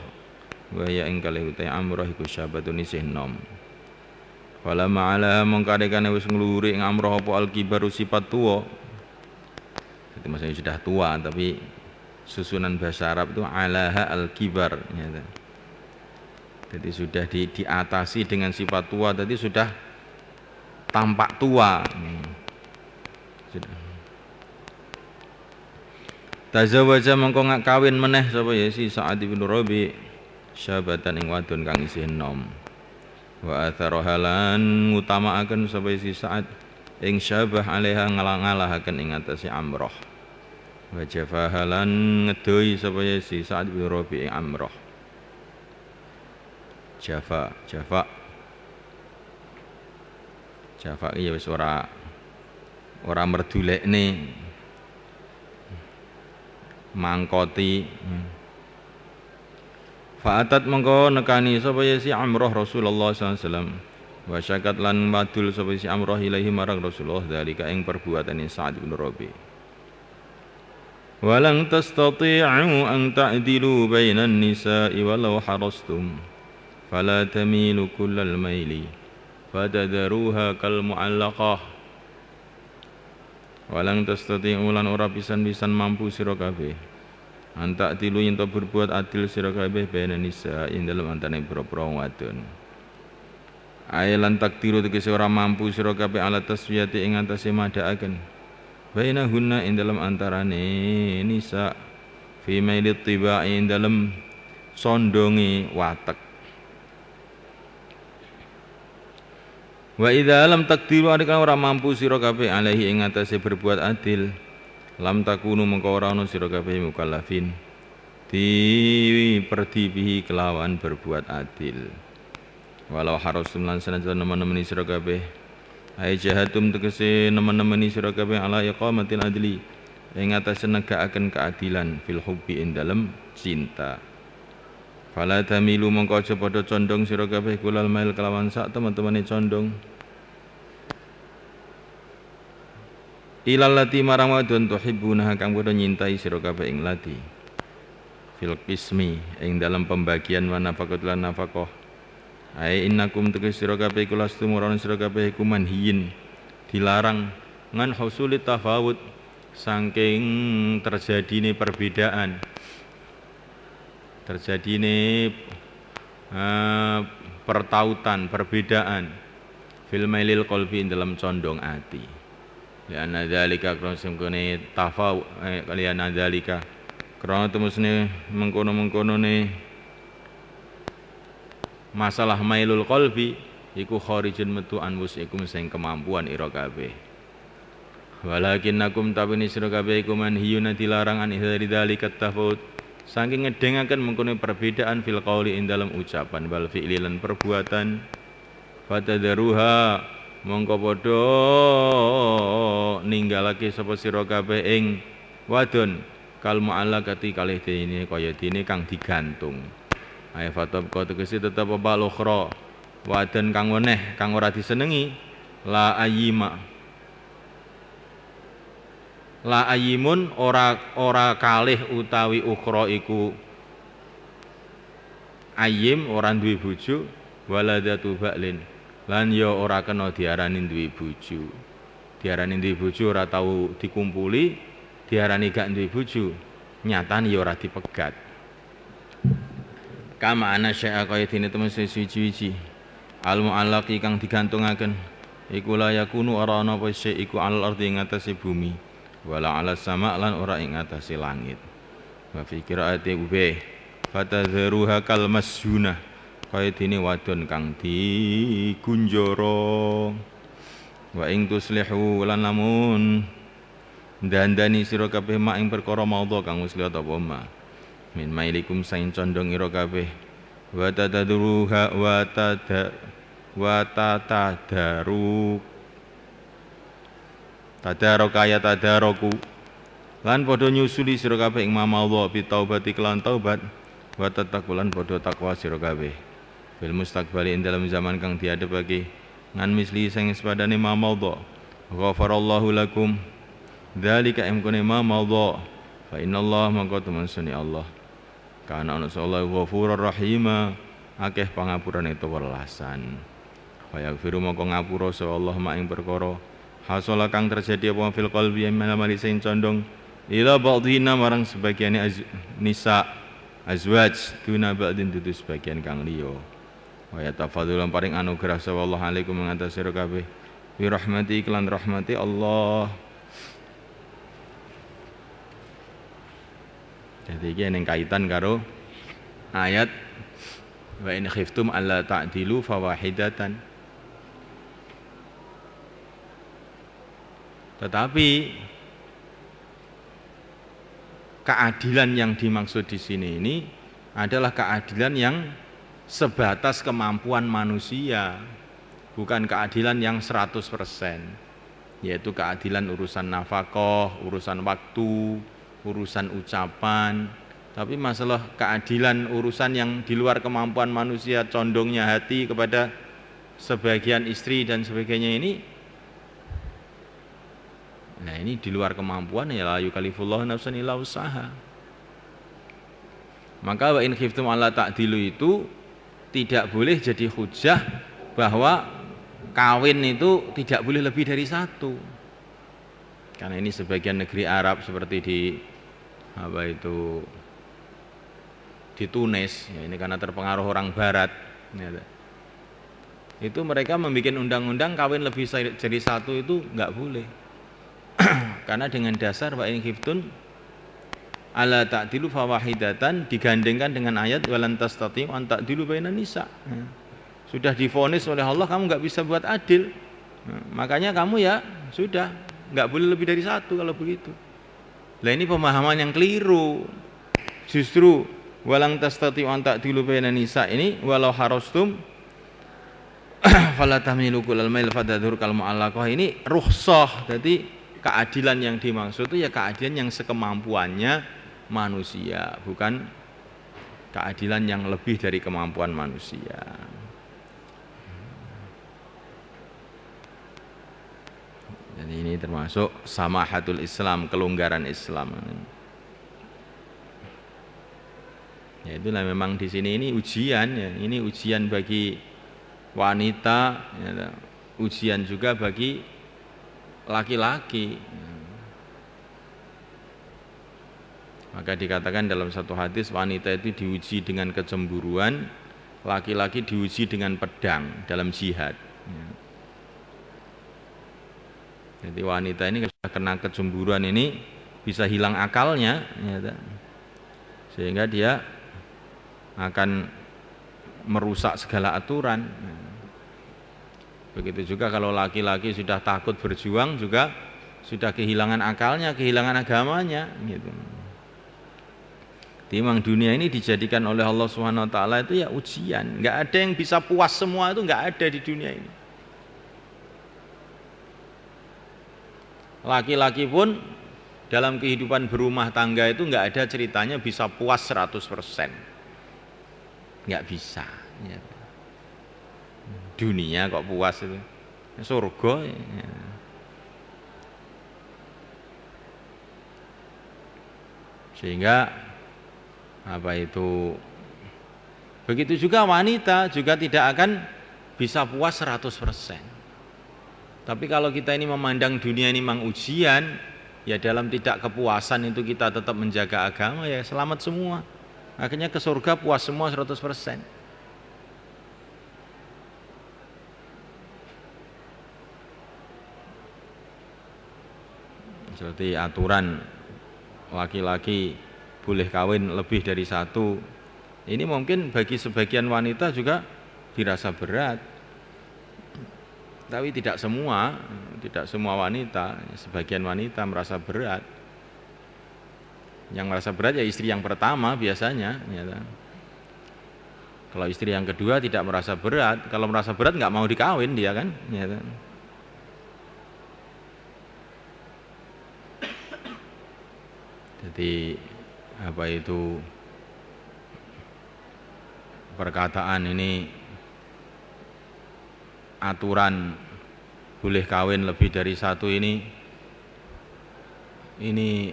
wa ya ing kalih utai Amrah iku syabatun isih nom. Fala ma'ala mongkadekane wis ngluhuri ing Amrah apa al-kibaru sifat tuwa. Itu maksudnya sudah tua tapi susunan bahasa Arab itu alaha al-kibar ya. Jadi sudah diatasi dengan sifat tua, tadi sudah tampak tua. Sudah. Tazawaja mongko ngak kawin meneh sapa ya si Sa'ad bin Rabi' syabatan ing wadon kang isih enom. Wa atharaha lan ngutamakaken sapa si Sa'ad ing syabah alaiha ngalah-ngalahaken ing atase Amrah. Wa jafaha lan ngedoi sapa ya si Sa'ad bin Rabi' ing Amrah. Jafa ya wis ora merdulekne mangkoti. Fa'atat mengko nekani sapa ya si Amrah Rasulullah sallallahu alaihi wasallam wa syakat lan madul sapa si Amrah ilaihi marang Rasulullah dalika ing perbuatane Sa'ad bin Rabi'. Walang tastati'u an ta'dilu bainan nisa'i walau harastum fala tamilu kullal maili fatadharuha kal mu'allaqah. Walang tastati'u lan ora pisan-pisan mampu sira kabeh anta tilu yen to berbuat adil sira kabeh bena nisa ing dalem antane pira-pira wadon. Ae lan takdiru tegese ora mampu sira kabeh ala taswiyati ing antase madhaaken baina hunna ing dalem antarane nisa fi mailit tibai ing dalem sondonge watek. Wa idza lam takdiru adika ora mampu sira kabeh alaihi ing atase berbuat adil lam takunu mengko ora ana sira kabeh mukallafin diperdibihi kelawan berbuat adil. Walau harusum lan senajan nemen-nemeni sira kabeh ai jahatum tegese nemen-nemeni sira kabeh ala iqamatil adli ing atase negakaken keadilan fil hubbi ing dalem cinta. Fala tamilu mongko aja padha condong sira kabeh kulal mail kelawan sak teman-temane condong ilal lati marang wadon tuhibbuna kang padha nyintai sira kabeh ing lati fil qismi ing dalam pembagian wa nafaqat lan nafaqah. Ai innakum tegese sira kabeh iku lastum ora sira kabeh iku manhiyin dilarang ngan husulit tafawud saking terjadine perbedaan pertautan, perbedaan fil mailil qalbi dalam condong ati. Lianna dzalika krasungkune tafaw kalian dzalika krana temusne mengkono-mengkonone masalah mailul qalbi iku kharijun metu anwus iku sing kemampuan ira kabeh. Walakinnakum tabini sira kabeh iku manhiyuna dilarang an dari dzalika tafawud saking ngedengaken mengkono perbedaan fil qauli ing dalam ucapan wal fi'li lan perbuatan. Fatadharuha mongko padha ninggalake sapa sira kabeh ing wadon kal mu'allaqati kalih dene kaya dene kang digantung. Ai fatab ka tegese tetep bal ukhra wadon kang weneh kang ora disenengi la ayimun ora kalih utawi ukhra iku ayim ora duwe bojo waladatu ba'lin lan ya ora kena diarani duwe bojo. Diarani duwe bojo ora tau dikumpuli, diarani gak duwe bojo nyatane ya ora dipegat. Kama ana syai'a kaya dene temen suci-suci al mu'allaqi kang digantungaken iku la yakunu ora ana apa syai' iku alal ardi ing atase bumi wala ala sama lan ora ing atase langit. Wa fi qiraati ubeh fatadharuha kal masyunah kaya dene wadon kang digunjara. Wa ing tuslihu lan lamun dandani sira kabeh mak ing perkara maudha kang wis liya apa ma min mailikum saing condong ira kabeh wa wa tatadaruk. Tadaraka ya tadaraku. Lan padha nyusuli sira kabeh ing mamadha bi taubati kelan taubat wa tatakulan padha takwa sira kabeh. Bil mustaqbali ing dalam zaman kang diadepake ngan misli sing sepadane mamadha. Ghafarallahu lakum dzalika imkune mamadha. Fa innallaha mangko temen suni Allah. Kana ana sallahu ghafurur rahima akeh pangapurane to welasan. Fa yaghfiru mongko ngapura sa Allah mak ing perkara hasala kang terjadi apa fil qalbi amali sing condong ila ba'dina marang sebagiane nisa azwaj duna ba'din dudu sebagian kang liya. Wa yatafadzalu paring anugerah sa Allah alaikum ing atas sira kabeh bi rahmati iklan rahmati Allah. Jadi ini yang kaitan karo ayat wa in khiftum alla ta'dilu fawahidatan. Tetapi keadilan yang dimaksud di sini ini adalah keadilan yang sebatas kemampuan manusia, bukan keadilan yang 100%, yaitu keadilan urusan nafkah, urusan waktu, urusan ucapan. Tapi masalah keadilan urusan yang di luar kemampuan manusia, condongnya hati kepada sebagian istri dan sebagainya ini, nah ini di luar kemampuan, ya la yukallifullahu nafsan illa usaha. Maka wa in khiftum alla ta'dilu itu tidak boleh jadi hujah bahwa kawin itu tidak boleh lebih dari satu. Karena ini sebagian negeri Arab seperti di di Tunis, ya ini karena terpengaruh orang Barat, ya, itu mereka membuat undang-undang kawin lebih dari satu itu nggak boleh. Karena dengan dasar wa in khiftun ala ta'dilu fawahidatan digandengkan dengan ayat walan tastati'u an ta'dilu bainan nisa. Sudah divonis oleh Allah kamu nggak bisa buat adil. Makanya kamu ya sudah nggak boleh lebih dari satu kalau begitu. Lah ini pemahaman yang keliru. Justru walang tastati'u an ta'dilu bainan nisa ini walau harastum fala tahmilu kullal mail fadadur kal mu'allaqah ini rukhsah. Jadi keadilan yang dimaksud itu ya keadilan yang sekemampuannya manusia, bukan keadilan yang lebih dari kemampuan manusia. Jadi ini termasuk samahatul Islam, kelonggaran Islam. Ya itulah memang di sini ini ujian, ya. Ini ujian bagi wanita, ya, ujian juga bagi laki-laki. Maka dikatakan dalam satu hadis wanita itu diuji dengan kecemburuan, laki-laki diuji dengan pedang dalam jihad. Jadi wanita ini kalau kena kecemburuan ini bisa hilang akalnya, ya, sehingga dia akan merusak segala aturan. Begitu juga kalau laki-laki sudah takut berjuang juga sudah kehilangan akalnya, kehilangan agamanya, gitu. Timang dunia ini dijadikan oleh Allah Subhanahu wa taala itu ya ujian. Enggak ada yang bisa puas semua, itu enggak ada di dunia ini. Laki-laki pun dalam kehidupan berumah tangga itu enggak ada ceritanya bisa puas 100%. Enggak bisa, ya. Dunia kok puas itu. Surga, ya. Sehingga begitu juga wanita juga tidak akan bisa puas 100%. Tapi kalau kita ini memandang dunia ini memang ujian, ya dalam tidak kepuasan itu kita tetap menjaga agama, ya selamat semua. Akhirnya ke surga puas semua 100%. Seperti aturan laki-laki boleh kawin lebih dari satu, ini mungkin bagi sebagian wanita juga dirasa berat, tapi tidak semua wanita, sebagian wanita merasa berat. Yang merasa berat ya istri yang pertama biasanya, ya. Kalau istri yang kedua tidak merasa berat, kalau merasa berat nggak mau dikawin dia kan, ya kan? Jadi apa itu perkataan ini aturan boleh kawin lebih dari satu ini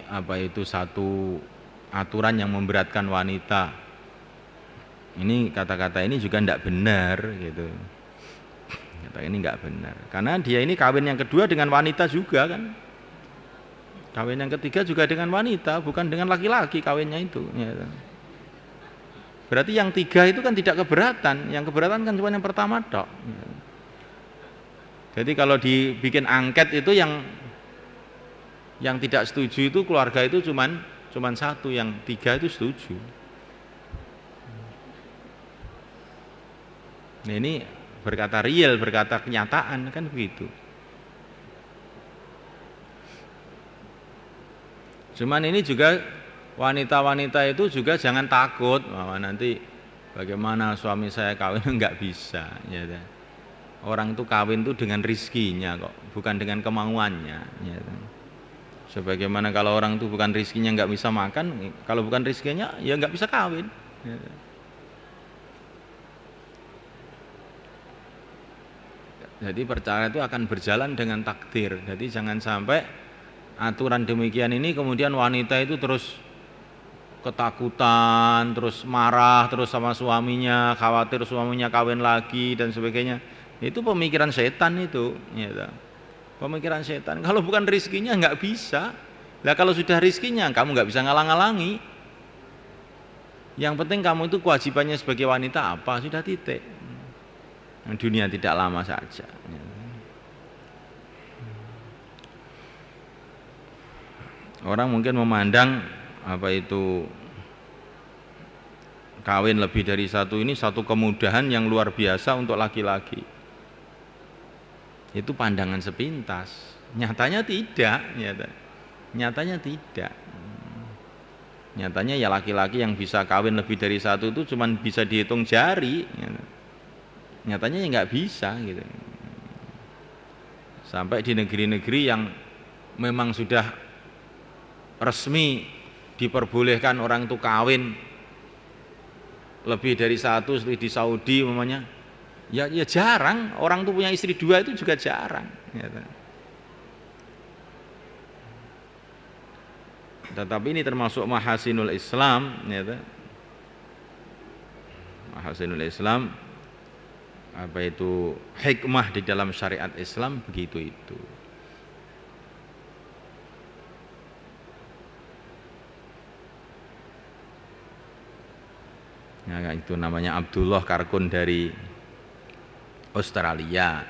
apa itu satu aturan yang memberatkan wanita. Ini kata-kata ini juga tidak benar gitu. Kata ini nggak benar. Karena dia ini kawin yang kedua dengan wanita juga kan. Kawin yang ketiga juga dengan wanita, bukan dengan laki-laki kawinnya itu. Ya. Berarti yang tiga itu kan tidak keberatan. Yang keberatan kan cuma yang pertama tok. Jadi kalau dibikin angket itu yang tidak setuju itu keluarga itu cuman satu, yang tiga itu setuju. Nah ini berkata real, berkata kenyataan kan begitu. Cuman ini juga wanita-wanita itu juga jangan takut bahwa nanti bagaimana suami saya kawin nggak bisa. Ya. Orang itu kawin itu dengan rizkinya kok, bukan dengan kemauannya. Ya. Sebagaimana kalau orang itu bukan rizkinya nggak bisa makan, kalau bukan rizkinya ya nggak bisa kawin. Ya. Jadi percaya itu akan berjalan dengan takdir. Jadi jangan sampai aturan demikian ini kemudian wanita itu terus ketakutan, terus marah terus sama suaminya, khawatir suaminya kawin lagi dan sebagainya. Itu pemikiran setan itu, ya. Pemikiran setan. Kalau bukan rizkinya nggak bisa. Nah kalau sudah rizkinya kamu nggak bisa ngalang-ngalangi. Yang penting kamu itu kewajibannya sebagai wanita apa, sudah titik. Dunia tidak lama saja. Orang mungkin memandang apa itu kawin lebih dari satu ini satu kemudahan yang luar biasa untuk laki-laki. Itu pandangan sepintas. Nyatanya tidak, nyatanya tidak. Nyatanya ya laki-laki yang bisa kawin lebih dari satu itu cuma bisa dihitung jari. Nyatanya ya nggak bisa gitu. Sampai di negeri-negeri yang memang sudah resmi diperbolehkan orang itu kawin lebih dari satu, seperti di Saudi umpamanya, ya jarang orang itu punya istri dua, itu juga jarang. Tetapi ini termasuk mahasinul Islam, mahasinul Islam, apa itu hikmah di dalam syariat Islam begitu itu. Nah, itu namanya Abdullah Karkun dari Australia.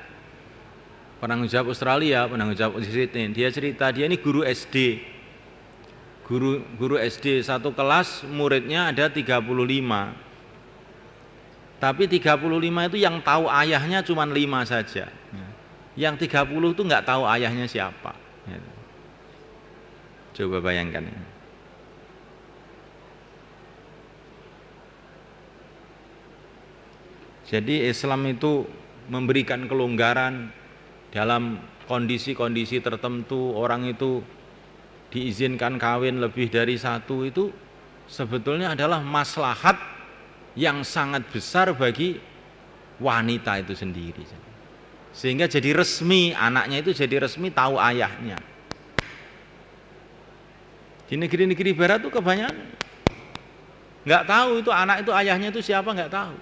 Penanggung jawab Australia, penanggung jawab Sydney. Dia cerita, dia ini guru SD. Guru SD satu kelas muridnya ada 35. Tapi 35 itu yang tahu ayahnya cuma 5 saja. Yang 30 itu nggak tahu ayahnya siapa. Coba bayangkan ini. Jadi Islam itu memberikan kelonggaran dalam kondisi-kondisi tertentu. Orang itu diizinkan kawin lebih dari satu, itu sebetulnya adalah maslahat yang sangat besar bagi wanita itu sendiri. Sehingga jadi resmi, anaknya itu jadi resmi tahu ayahnya. Di negeri-negeri barat itu kebanyakan nggak tahu itu anak itu ayahnya itu siapa, nggak tahu.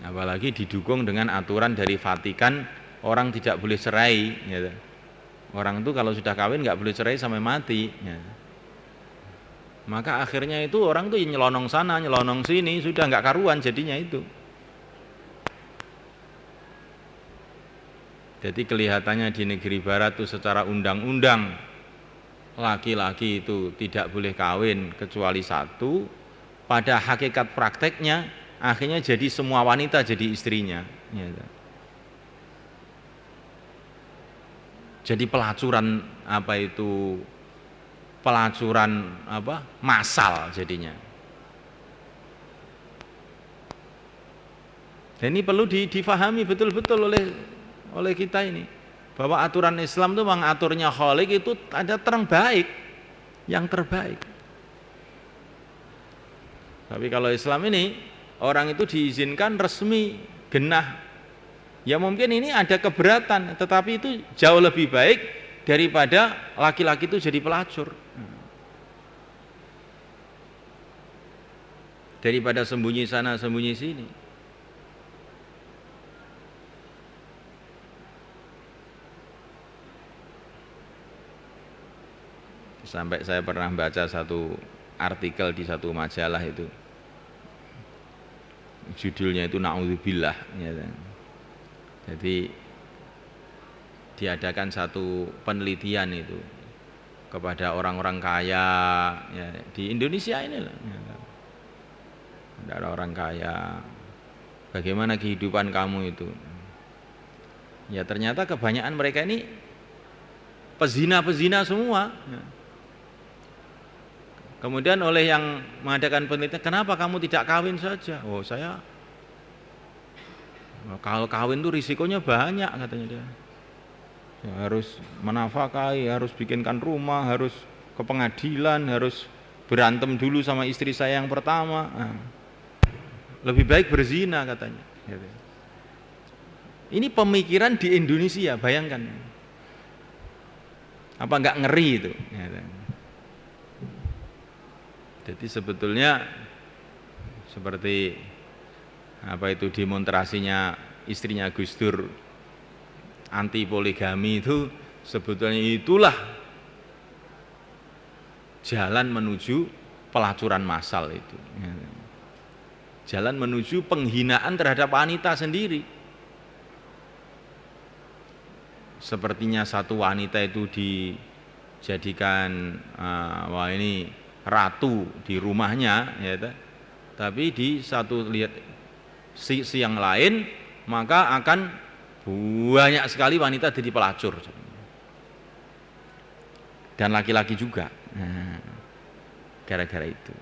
Apalagi didukung dengan aturan dari Vatikan, orang tidak boleh cerai. Ya. Orang itu kalau sudah kawin nggak boleh cerai sampai mati. Ya. Maka akhirnya itu orang tuh nyelonong sana, nyelonong sini, sudah nggak karuan jadinya itu. Jadi kelihatannya di negeri barat itu secara undang-undang laki-laki itu tidak boleh kawin kecuali satu. Pada hakikat prakteknya akhirnya jadi semua wanita jadi istrinya. Ya. Jadi pelacuran apa itu pelacuran massal jadinya. Dan ini perlu difahami betul-betul oleh kita ini, bahwa aturan Islam itu mengaturnya Khalik itu ada terbaik, yang terbaik. Tapi kalau Islam ini orang itu diizinkan resmi genah, ya mungkin ini ada keberatan, tetapi itu jauh lebih baik daripada laki-laki itu jadi pelacur, daripada sembunyi sana sembunyi sini. Sampai saya pernah baca satu artikel di satu majalah itu, judulnya itu Na'udzubillah, ya. Jadi diadakan satu penelitian itu kepada orang-orang kaya, ya, di Indonesia ini lah, ya. Ada orang kaya, bagaimana kehidupan kamu itu? Ya ternyata kebanyakan mereka ini pezina semua, ya. Kemudian oleh yang mengadakan penelitian, kenapa kamu tidak kawin saja? Oh saya, kalau kawin itu risikonya banyak katanya dia. Ya, harus menafkahi, harus bikinkan rumah, harus ke pengadilan, harus berantem dulu sama istri saya yang pertama. Nah, lebih baik berzina katanya. Ini pemikiran di Indonesia, bayangkan. Apa enggak ngeri itu? Jadi sebetulnya seperti itu demonstrasinya istrinya Gus Dur anti poligami itu, sebetulnya itulah jalan menuju pelacuran massal itu. Jalan menuju penghinaan terhadap wanita sendiri. Sepertinya satu wanita itu dijadikan ini ratu di rumahnya, ya, tapi di satu sisi yang lain maka akan banyak sekali wanita jadi pelacur dan laki-laki juga, gara-gara itu.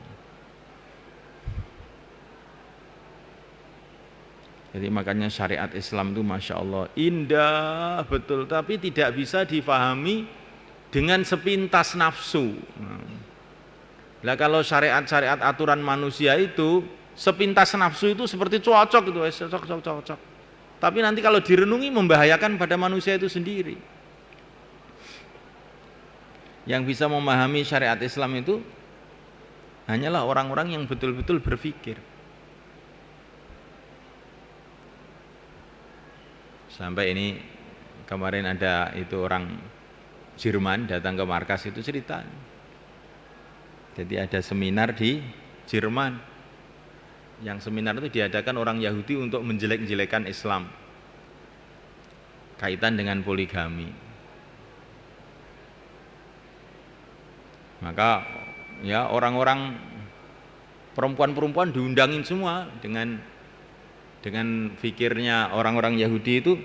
Jadi makanya syariat Islam itu Masya Allah indah betul, tapi tidak bisa difahami dengan sepintas nafsu. Nah, kalau syariat-syariat aturan manusia itu sepintas nafsu itu seperti cocok itu, cocok. Tapi nanti kalau direnungi membahayakan pada manusia itu sendiri. Yang bisa memahami syariat Islam itu hanyalah orang-orang yang betul-betul berpikir. Sampai ini kemarin ada itu orang Jerman datang ke markas itu cerita. Jadi ada seminar di Jerman. Yang seminar itu diadakan orang Yahudi untuk menjelek-jelekan Islam kaitan dengan poligami. Maka ya orang-orang perempuan-perempuan diundangin semua dengan pikirnya orang-orang Yahudi itu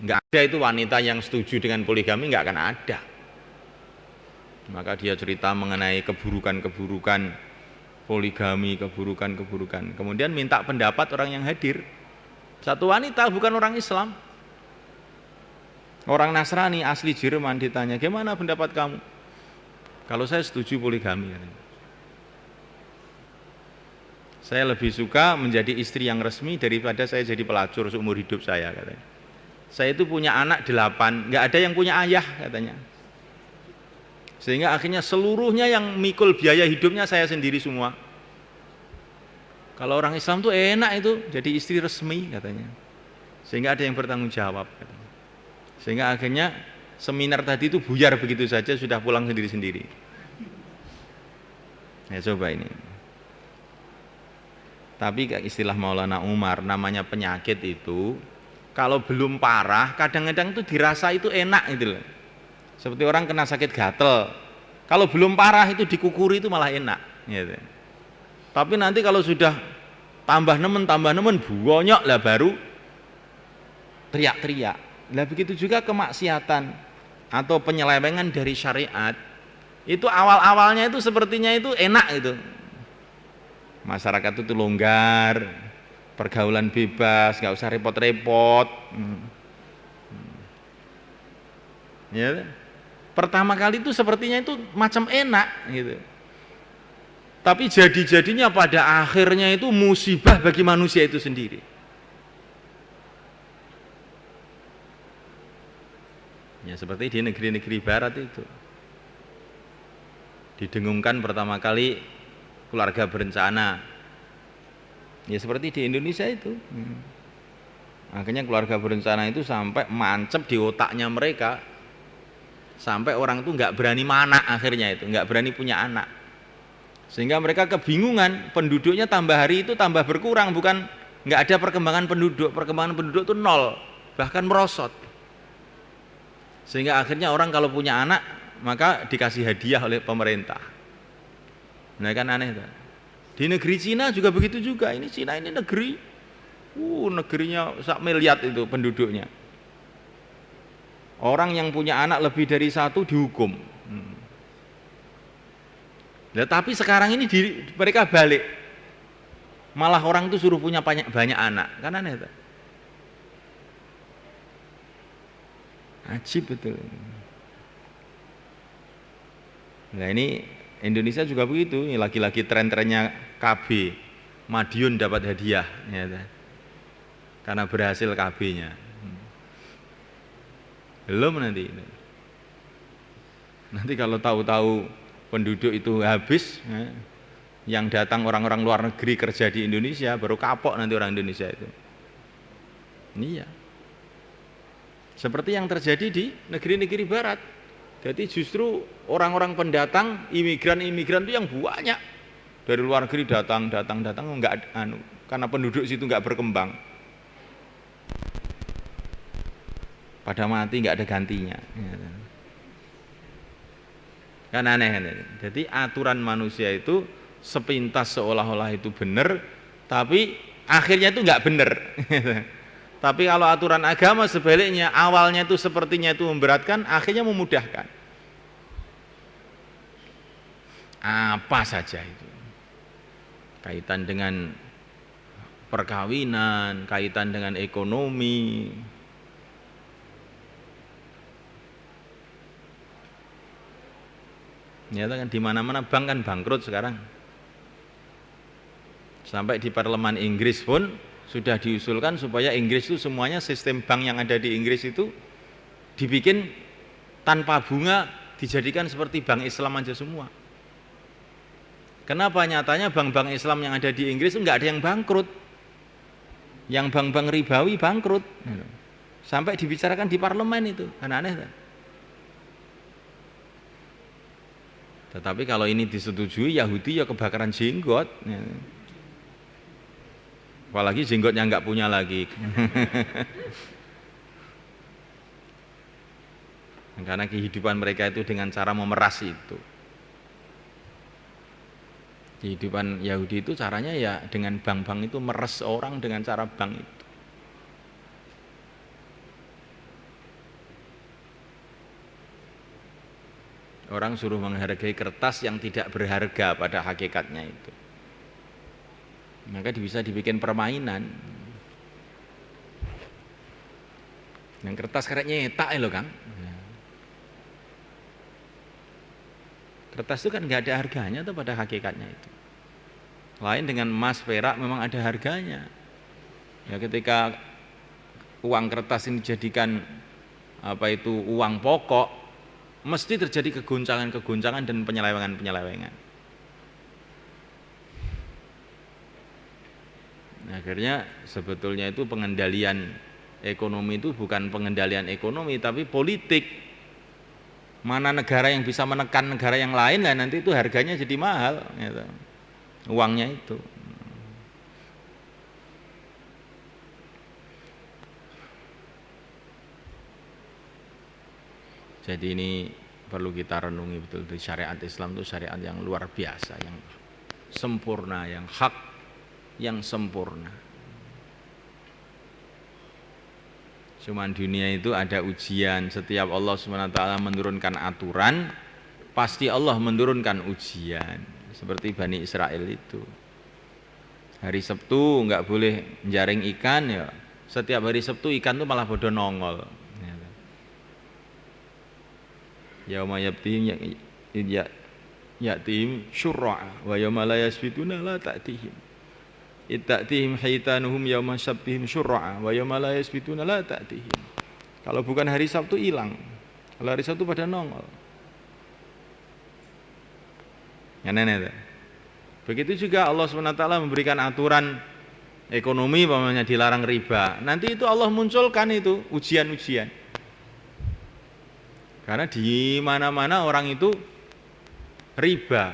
nggak ada itu wanita yang setuju dengan poligami, nggak akan ada. Maka dia cerita mengenai keburukan-keburukan poligami, keburukan-keburukan. Kemudian minta pendapat orang yang hadir. Satu wanita, bukan orang Islam, orang Nasrani asli Jerman, ditanya, gimana pendapat kamu? Kalau saya setuju poligami. Saya lebih suka menjadi istri yang resmi daripada saya jadi pelacur seumur hidup saya, katanya. Saya itu punya anak 8, nggak ada yang punya ayah, katanya. Sehingga akhirnya seluruhnya yang mikul biaya hidupnya saya sendiri semua. Kalau orang Islam tuh enak itu jadi istri resmi, katanya. Sehingga ada yang bertanggung jawab, katanya. Sehingga akhirnya seminar tadi itu buyar begitu saja, sudah pulang sendiri-sendiri. Ya coba ini. Tapi istilah Maulana Umar, namanya penyakit itu kalau belum parah kadang-kadang itu dirasa itu enak gitu loh. Seperti orang kena sakit gatel, kalau belum parah itu dikukuri itu malah enak, gitu. Tapi nanti kalau sudah tambah nemen bonyok lah baru teriak-teriak. Nah begitu juga kemaksiatan atau penyelewengan dari syariat Itu awal-awalnya itu sepertinya itu enak itu. Masyarakat itu longgar, pergaulan bebas, nggak usah repot-repot. Ya, pertama kali itu sepertinya itu macam enak gitu. Tapi jadi-jadinya pada akhirnya itu musibah bagi manusia itu sendiri. Ya seperti di negeri-negeri barat itu. Didengungkan pertama kali keluarga berencana. Ya seperti di Indonesia itu. Akhirnya keluarga berencana itu sampai mancep di otaknya mereka. Sampai orang itu nggak berani mana akhirnya itu, nggak berani punya anak. Sehingga mereka kebingungan, penduduknya tambah hari itu tambah berkurang, bukan nggak ada perkembangan penduduk itu nol, bahkan merosot. Sehingga akhirnya orang kalau punya anak maka dikasih hadiah oleh pemerintah. Nah kan aneh tuh. Di negeri Cina juga begitu juga. Ini Cina ini negeri, negerinya sak miliar itu penduduknya. Orang yang punya anak lebih dari satu dihukum. Nah, tapi sekarang ini mereka balik, malah orang itu suruh punya banyak anak, kan aneh itu. Ajib betul. Nah ini Indonesia juga begitu, ini lagi-lagi tren-trennya KB, Madiun dapat hadiah, ya, karena berhasil KB-nya. Belum nanti kalau tahu-tahu penduduk itu habis, yang datang orang-orang luar negeri kerja di Indonesia, baru kapok nanti orang Indonesia itu. Iya. Seperti yang terjadi di negeri-negeri barat. Jadi justru orang-orang pendatang, imigran-imigran itu yang banyak dari luar negeri datang enggak karena penduduk situ enggak berkembang. Pada mati enggak ada gantinya. Kan aneh. Jadi aturan manusia itu sepintas seolah-olah itu benar, tapi akhirnya itu enggak benar. Tapi kalau aturan agama sebaliknya, awalnya itu sepertinya itu memberatkan, akhirnya memudahkan. Apa saja itu. Kaitan dengan perkawinan, kaitan dengan ekonomi. Nyata kan di mana-mana bank kan bangkrut sekarang. Sampai di parlemen Inggris pun sudah diusulkan supaya Inggris itu semuanya sistem bank yang ada di Inggris itu dibikin tanpa bunga, dijadikan seperti bank Islam aja semua. Kenapa? Nyatanya bank-bank Islam yang ada di Inggris itu nggak ada yang bangkrut. Yang bank-bank ribawi bangkrut. Sampai dibicarakan di parlemen itu, kan aneh kan? Tetapi kalau ini disetujui, Yahudi ya kebakaran jenggot. Apalagi jenggotnya nggak punya lagi. Karena kehidupan mereka itu dengan cara memeras itu. Kehidupan Yahudi itu caranya ya dengan bank-bank itu meres orang dengan cara bank itu. Orang suruh menghargai kertas yang tidak berharga pada hakikatnya itu. Maka bisa dibikin permainan. Yang kertas karet nyetak loh Kang. Kertas itu kan nggak ada harganya tuh pada hakikatnya itu. Lain dengan emas, perak memang ada harganya. Ya ketika uang kertas ini dijadikan uang pokok, mesti terjadi kegoncangan-kegoncangan dan penyelewengan-penyelewengan. Akhirnya sebetulnya itu pengendalian ekonomi itu bukan pengendalian ekonomi tapi politik. Mana negara yang bisa menekan negara yang lain lah nanti itu harganya jadi mahal gitu. Uangnya itu. Jadi ini perlu kita renungi betul di syariat Islam itu syariat yang luar biasa, yang sempurna, yang hak, yang sempurna. Cuman dunia itu ada ujian. Setiap Allah SWT menurunkan aturan, pasti Allah menurunkan ujian seperti Bani Israel itu. Hari Sabtu nggak boleh jaring ikan ya. Setiap hari Sabtu ikan tuh malah bodoh nongol. Yauma yabtihim ya'tihim syurra'a wa yauma la yasbituna la ta'tihim. Itta'tihim haitanuhum yauma sabtihim syurra'a wa yauma la yasbituna la ta'tihim. Kalau bukan hari Sabtu hilang. Kalau hari Sabtu pada nongol. Ya nenek. Begitu juga Allah SWT memberikan aturan ekonomi umpamanya dilarang riba. Nanti itu Allah munculkan itu ujian-ujian. Karena di mana-mana orang itu riba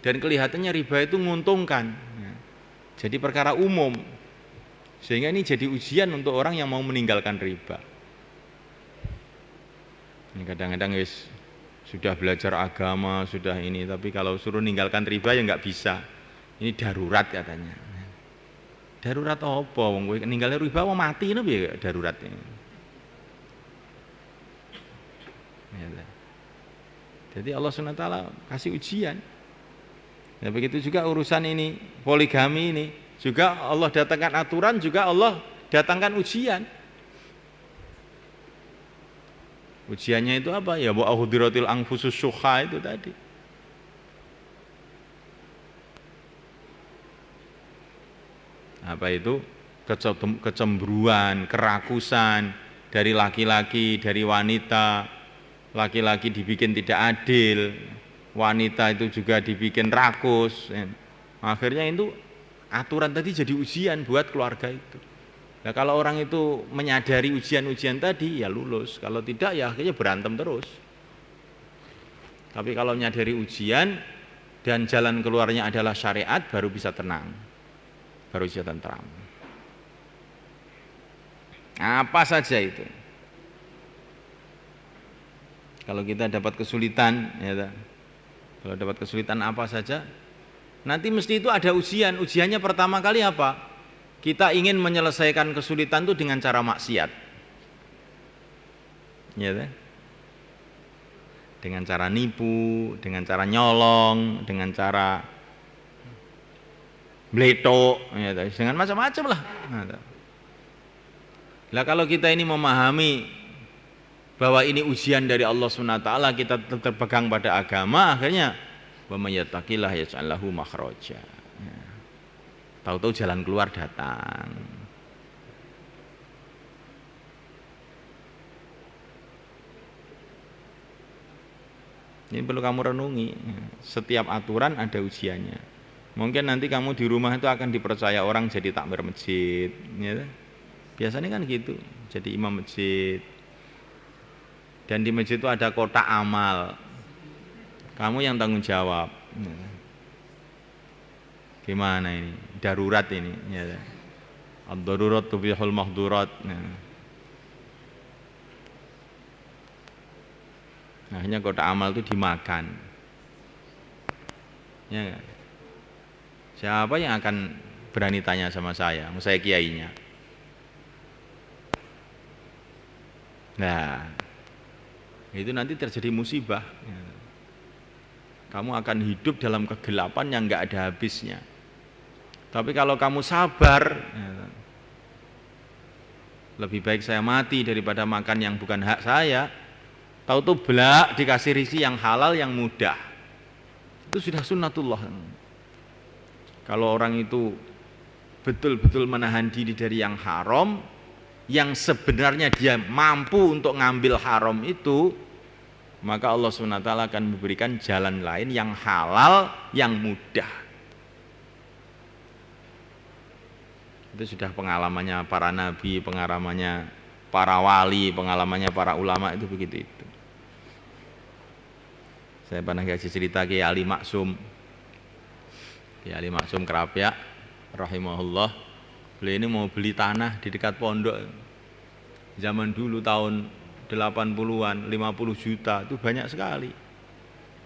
dan kelihatannya riba itu menguntungkan. Jadi perkara umum. Sehingga ini jadi ujian untuk orang yang mau meninggalkan riba. Ini kadang-kadang sudah belajar agama, sudah ini, tapi kalau suruh meninggalkan riba ya nggak bisa. Ini darurat katanya. Darurat apa? Wong kowe ninggalnya riba wong mati no piye daruratnya. Ya. Jadi Allah SWT kasih ujian. Nah, begitu juga urusan ini poligami ini juga Allah datangkan aturan, juga Allah datangkan ujian. Ujiannya itu apa? Ya wa ahudiratil anfusus syuha itu tadi. Apa itu? Kecemburuan, kerakusan dari laki-laki, dari wanita. Laki-laki dibikin tidak adil, wanita itu juga dibikin rakus. Akhirnya itu aturan tadi jadi ujian buat keluarga itu. Nah, kalau orang itu menyadari ujian-ujian tadi ya lulus, kalau tidak ya akhirnya berantem terus. Tapi kalau menyadari ujian dan jalan keluarnya adalah syariat, baru bisa tenang, baru bisa tentram. Apa saja itu. Kalau kita dapat kesulitan, ya, kalau dapat kesulitan apa saja, nanti mesti itu ada ujian. Ujiannya pertama kali apa? Kita ingin menyelesaikan kesulitan itu dengan cara maksiat, ya, dengan cara nipu, dengan cara nyolong, dengan cara bletok, ya, dengan macam-macam lah. Nah, kalau kita ini memahami bahwa ini ujian dari Allah SWT, kita tetap pegang pada agama, akhirnya wa may yattaqillah yaj'al lahu makhraja. Tahu-tahu jalan keluar datang. Ini perlu kamu renungi. Setiap aturan ada ujiannya. Mungkin nanti kamu di rumah itu akan dipercaya orang jadi takmir masjid, ya. Biasanya kan gitu, jadi imam masjid. Dan di masjid itu ada kotak amal. Kamu yang tanggung jawab. Gimana ini? Darurat ini. Ya. Ad-darurat tubihul mahdurat. Akhirnya kotak amal itu dimakan. Ya. Siapa yang akan berani tanya sama saya? Saya kiainya. Nah, itu nanti terjadi musibah. Kamu akan hidup dalam kegelapan yang nggak ada habisnya. Tapi kalau kamu sabar, lebih baik saya mati daripada makan yang bukan hak saya. Tahu tuh belak dikasih rizki yang halal yang mudah. Itu sudah sunnatullah. Kalau orang itu betul-betul menahan diri dari yang haram, yang sebenarnya dia mampu untuk ngambil haram itu, maka Allah SWT akan memberikan jalan lain yang halal, yang mudah. Itu sudah pengalamannya para nabi, pengalamannya para wali, pengalamannya para ulama, itu begitu itu. Saya pernah kasih cerita Kiai Ali Maksum. Kiai Ali Maksum Kerapia rahimahullah. Beliau ini mau beli tanah di dekat pondok. Zaman dulu tahun 80-an, 50 juta, itu banyak sekali.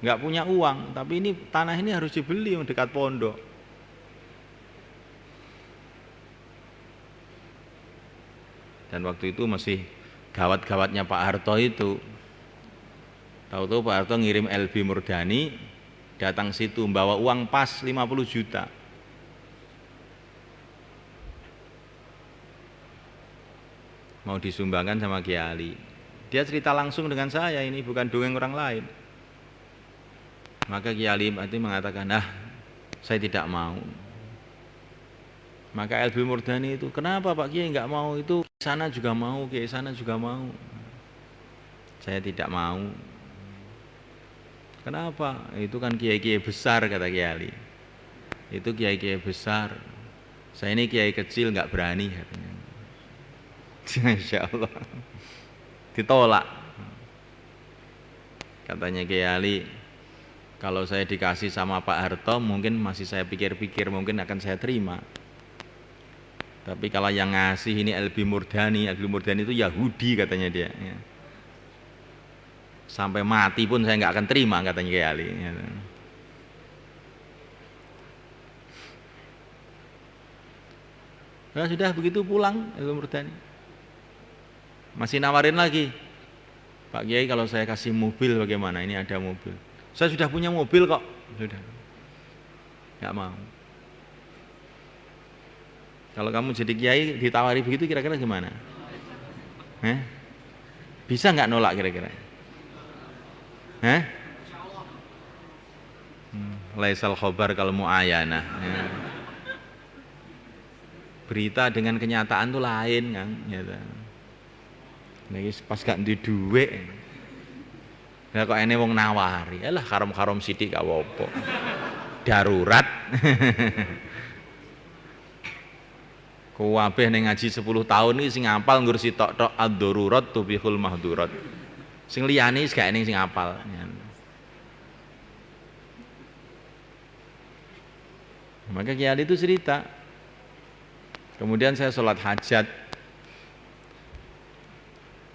Nggak punya uang, tapi ini tanah ini harus dibeli dekat pondok. Dan waktu itu masih gawat-gawatnya Pak Harto itu. Tahu-tahu Pak Harto ngirim LB Murdani datang situ bawa uang pas 50 juta. Mau disumbangkan sama Kiai Ali. Dia cerita langsung dengan saya, ini bukan dongeng orang lain. Maka Kiai Ali itu mengatakan, saya tidak mau. Maka LB Murdani itu, kenapa Pak Kiai nggak mau? Itu sana juga mau, Kiai sana juga mau. Saya tidak mau. Kenapa? Itu kan kiai-kiai besar, kata Kiai Ali. Itu kiai-kiai besar. Saya ini kiai kecil nggak berani, katanya. Insya Allah ditolak. Katanya Kiai Ali, kalau saya dikasih sama Pak Harto mungkin masih saya pikir-pikir, mungkin akan saya terima. Tapi kalau yang ngasih ini LB Murdani itu Yahudi, katanya dia. Sampai mati pun saya nggak akan terima, katanya Kiai Ali. Nah, sudah begitu pulang LB Murdani. Masih nawarin lagi, Pak Kiai kalau saya kasih mobil bagaimana? Ini ada mobil. Saya sudah punya mobil kok. Sudah. Nggak mau. Kalau kamu jadi kiai ditawari begitu kira-kira gimana? Bisa nggak nolak kira-kira? Laisal khobar kalau muayana. Berita dengan kenyataan tuh lain, kan? Gitu. Nek pas gak duwe dhuwit. Lah kok ene wong nawari. Alah karom-karom sithik gak apa-apa. Darurat. Kuwabeh ning ngaji 10 tahun iki sing ngapal ngurusi tok-tok ad-darurat tubihul mahdurat. Sing liyane wis gak ening sing ngapal. Maka Kiai Ali itu cerita. Kemudian saya sholat hajat.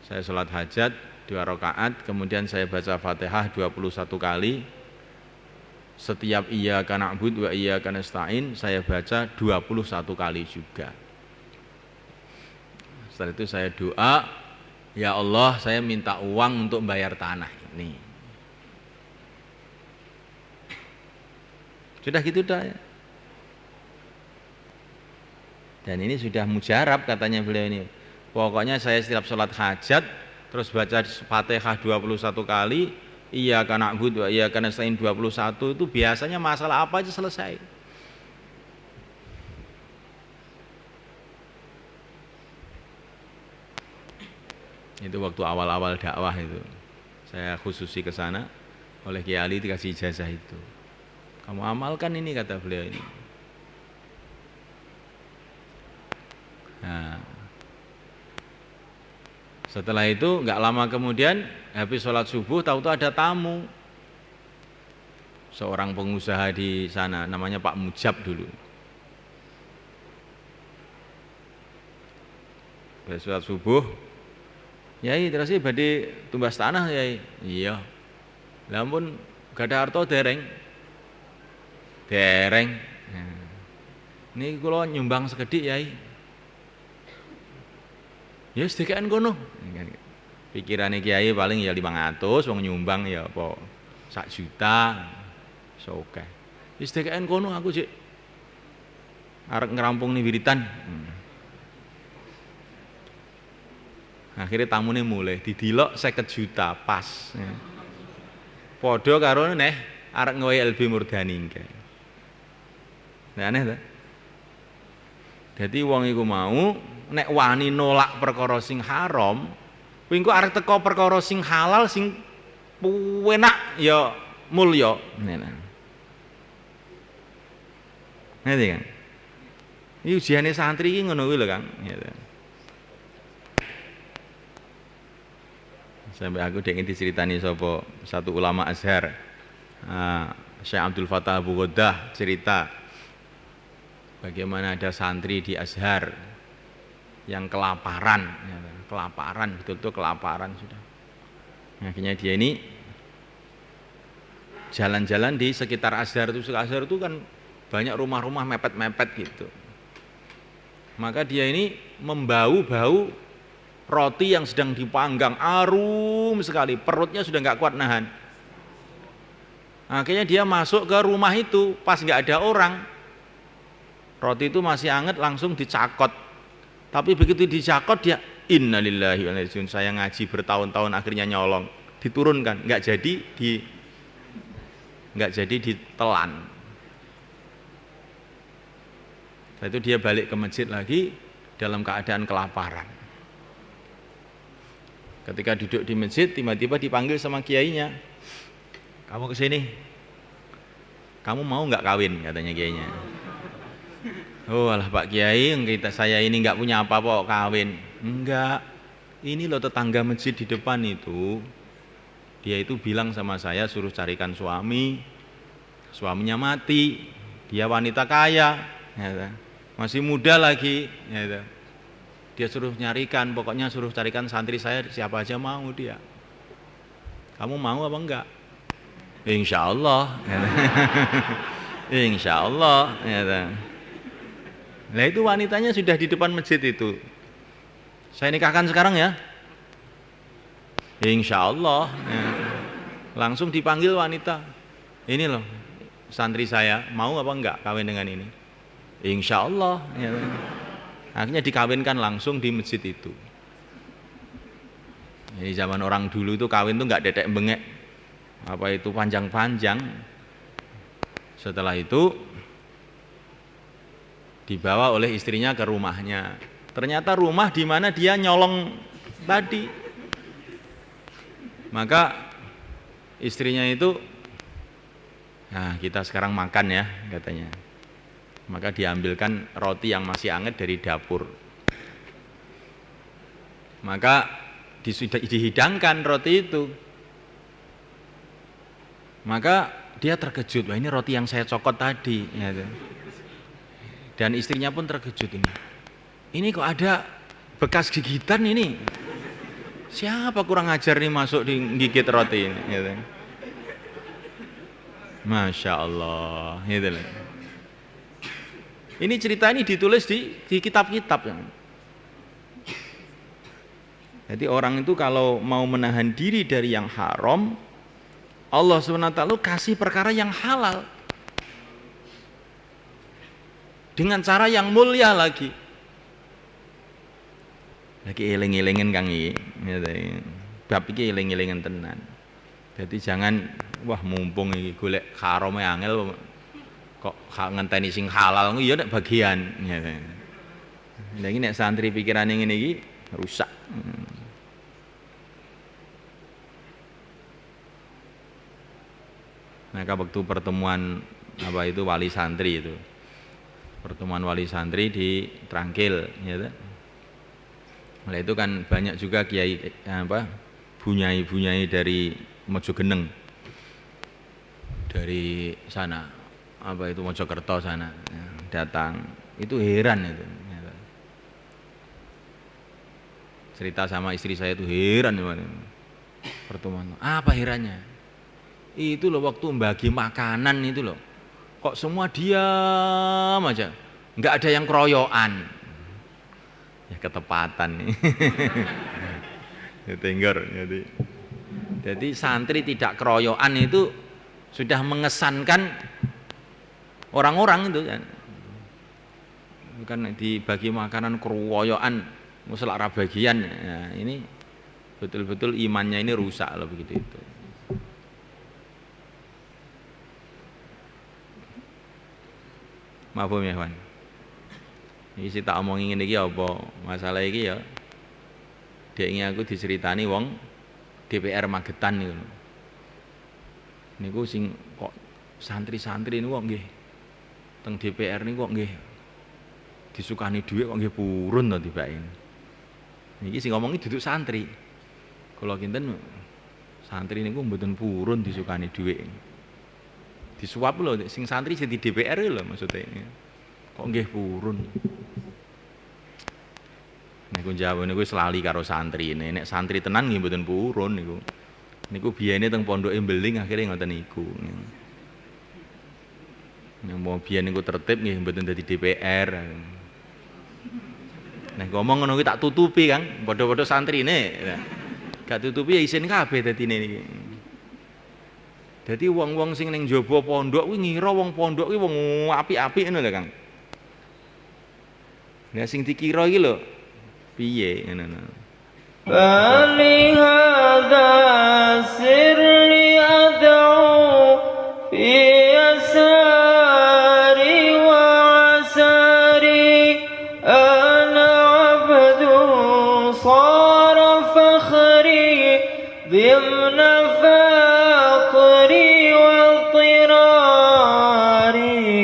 Saya sholat hajat 2 rakaat, kemudian saya baca Fatihah 21 kali. Setiap iyyaka na'budu wa iyyaka nasta'in saya baca 21 kali juga. Setelah itu saya doa, ya Allah saya minta uang untuk bayar tanah ini. Sudah gitu dah ya. Dan ini sudah mujarab katanya beliau ini. Pokoknya saya setiap sholat hajat terus baca Fatihah 21 kali, iyyaka na'budu wa iyyaka nasta'in 21, itu biasanya masalah apa aja selesai. Itu waktu awal-awal dakwah itu. Saya khususi ke sana oleh Kiai Ali dikasih ijazah itu. Kamu amalkan ini, kata beliau ini. Nah, setelah itu nggak lama kemudian habis sholat subuh tahu-tahu ada tamu, seorang pengusaha di sana namanya Pak Mujab dulu. Habis sholat subuh, Yai terus badhe tumbas tanah Yai. Iya. Lah ampun gak ada harta dereng. Nah, ini kula nyumbang sekedhik Yai. Ya sedekahan kono. Pikirane Kiai paling ya 500, wong nyumbang ya apa 1 juta. Oke. Wis sedekahan kono aku sik arep ngerampung nih wiritan. Akhirnya tamune mulai didilok 50 juta pas. Padha karo neh arep ngowahi LB Murdani kae. Nah, aneh ta? Dadi wong iku mau nek wani nolak perkara sing haram, kuwi engko arep teko perkara sing halal sing enak ya mulya. Ngerti kan? Iki ujiane santri iki ngono kuwi lho, Kang. Sampai aku ingin diceritani sapa satu ulama Azhar, Syekh Abdul Fattah Abu Ghaddah cerita bagaimana ada santri di Azhar yang kelaparan, betul-betul kelaparan sudah. Akhirnya dia ini jalan-jalan di sekitar Azhar itu kan banyak rumah-rumah mepet-mepet gitu. Maka dia ini membau-bau roti yang sedang dipanggang, arum sekali, perutnya sudah nggak kuat nahan. Akhirnya dia masuk ke rumah itu, pas nggak ada orang, roti itu masih hangat, langsung dicakot. Tapi begitu dicakot dia, innalillahi wa inna ilaihi raji'un, saya ngaji bertahun-tahun akhirnya nyolong, diturunkan, nggak jadi ditelan. Setelah itu dia balik ke masjid lagi dalam keadaan kelaparan. Ketika duduk di masjid, tiba-tiba dipanggil sama kiainya, kamu kesini, kamu mau nggak kawin, katanya kiainya. Oh alah Pak Kiai, saya ini nggak punya apa-apa kok kawin. Enggak, ini loh tetangga masjid di depan itu, dia itu bilang sama saya suruh carikan suami, suaminya mati, dia wanita kaya, ya, masih muda lagi, ya, dia suruh nyarikan, pokoknya suruh carikan santri saya, siapa aja mau dia. Kamu mau apa enggak? Insya Allah, insya Allah. Nah itu wanitanya sudah di depan masjid itu. Saya nikahkan sekarang ya. Insya Allah. Langsung dipanggil wanita. Ini loh santri saya, mau apa enggak kawin dengan ini? Insya Allah. Akhirnya dikawinkan langsung di masjid itu. Jadi zaman orang dulu itu kawin tuh enggak dedek bengek. Apa itu panjang-panjang. Setelah itu dibawa oleh istrinya ke rumahnya. Ternyata rumah di mana dia nyolong tadi. Maka istrinya itu, nah kita sekarang makan ya katanya. Maka diambilkan roti yang masih hangat dari dapur. Maka dihidangkan roti itu. Maka dia terkejut, wah ini roti yang saya cokot tadi. Dan istrinya pun terkejut ini. Ini kok ada bekas gigitan ini. Siapa kurang ajar nih masuk di gigit roti ini. Gitu. Masya Allah. Gitu. Ini cerita ini ditulis di kitab-kitab. Jadi orang itu kalau mau menahan diri dari yang haram, Allah SWT kasih perkara yang halal. Dengan cara yang mulia lagi eling-elingen Kang iki bab iki eling-elingen tenan. Jadi jangan wah mumpung iki golek harame angel kok ngenteni sing halal ya nek bagian. Lah iki nek santri pikirane ngene iki rusak. Maka waktu pertemuan apa itu wali santri itu. Pertemuan wali santri di Trangkil, ya. Nah itu kan banyak juga kiai apa bunyai dari Mojogeneng, dari sana apa itu Mojokerto sana ya, datang, itu heran itu. Ya. Cerita sama istri saya itu heran, pertemuan. Apa herannya? Itu loh waktu bagi makanan itu loh. Kok semua diam aja, nggak ada yang keroyokan. Ya ketepatan nih. Tenggor. Jadi santri tidak keroyokan itu sudah mengesankan orang-orang itu kan. Bukan dibagi makanan keroyokan, muslak bagian. Ya, ini betul-betul imannya ini rusak loh begitu itu. Maaf ya kawan. Ini sih tak omongin ini apa masalah ini ya. Dia ingin aku diceritani wong DPR Magetan niku. Niku sing kok santri-santri niku kok nggih teng DPR niku kok nggih disukani dhuwit kok nggih purun to tibake. Niki sing ngomongi duduk santri. Kula kinten santri niku mboten purun disukani dhuwit. Disuap lho sing santri sing di DPR lho maksudnya. Kok nggih purun. Niku jawab niku wis lali karo santri. Nek santri tenan nggih mboten purun niku. Niku biyene teng pondoke Mbeling akhire ngoten niku. Nek mau biyen niku tertib nggih mboten dadi DPR. Nek ngomong ngono kuwi tak tutupi, Kang, padha-padha santrine. Gak tutupi ya isin kabeh dadine niki. Dadi wong-wong sing ning njaba pondok kuwi ngira wong pondok kuwi wong apik-apik ngono lho, Kang. Nah sing dikira iki lho piye ngono. فلهذا سر أدعو في يساري وعساري أنا عبد صار فخري ضمن فاري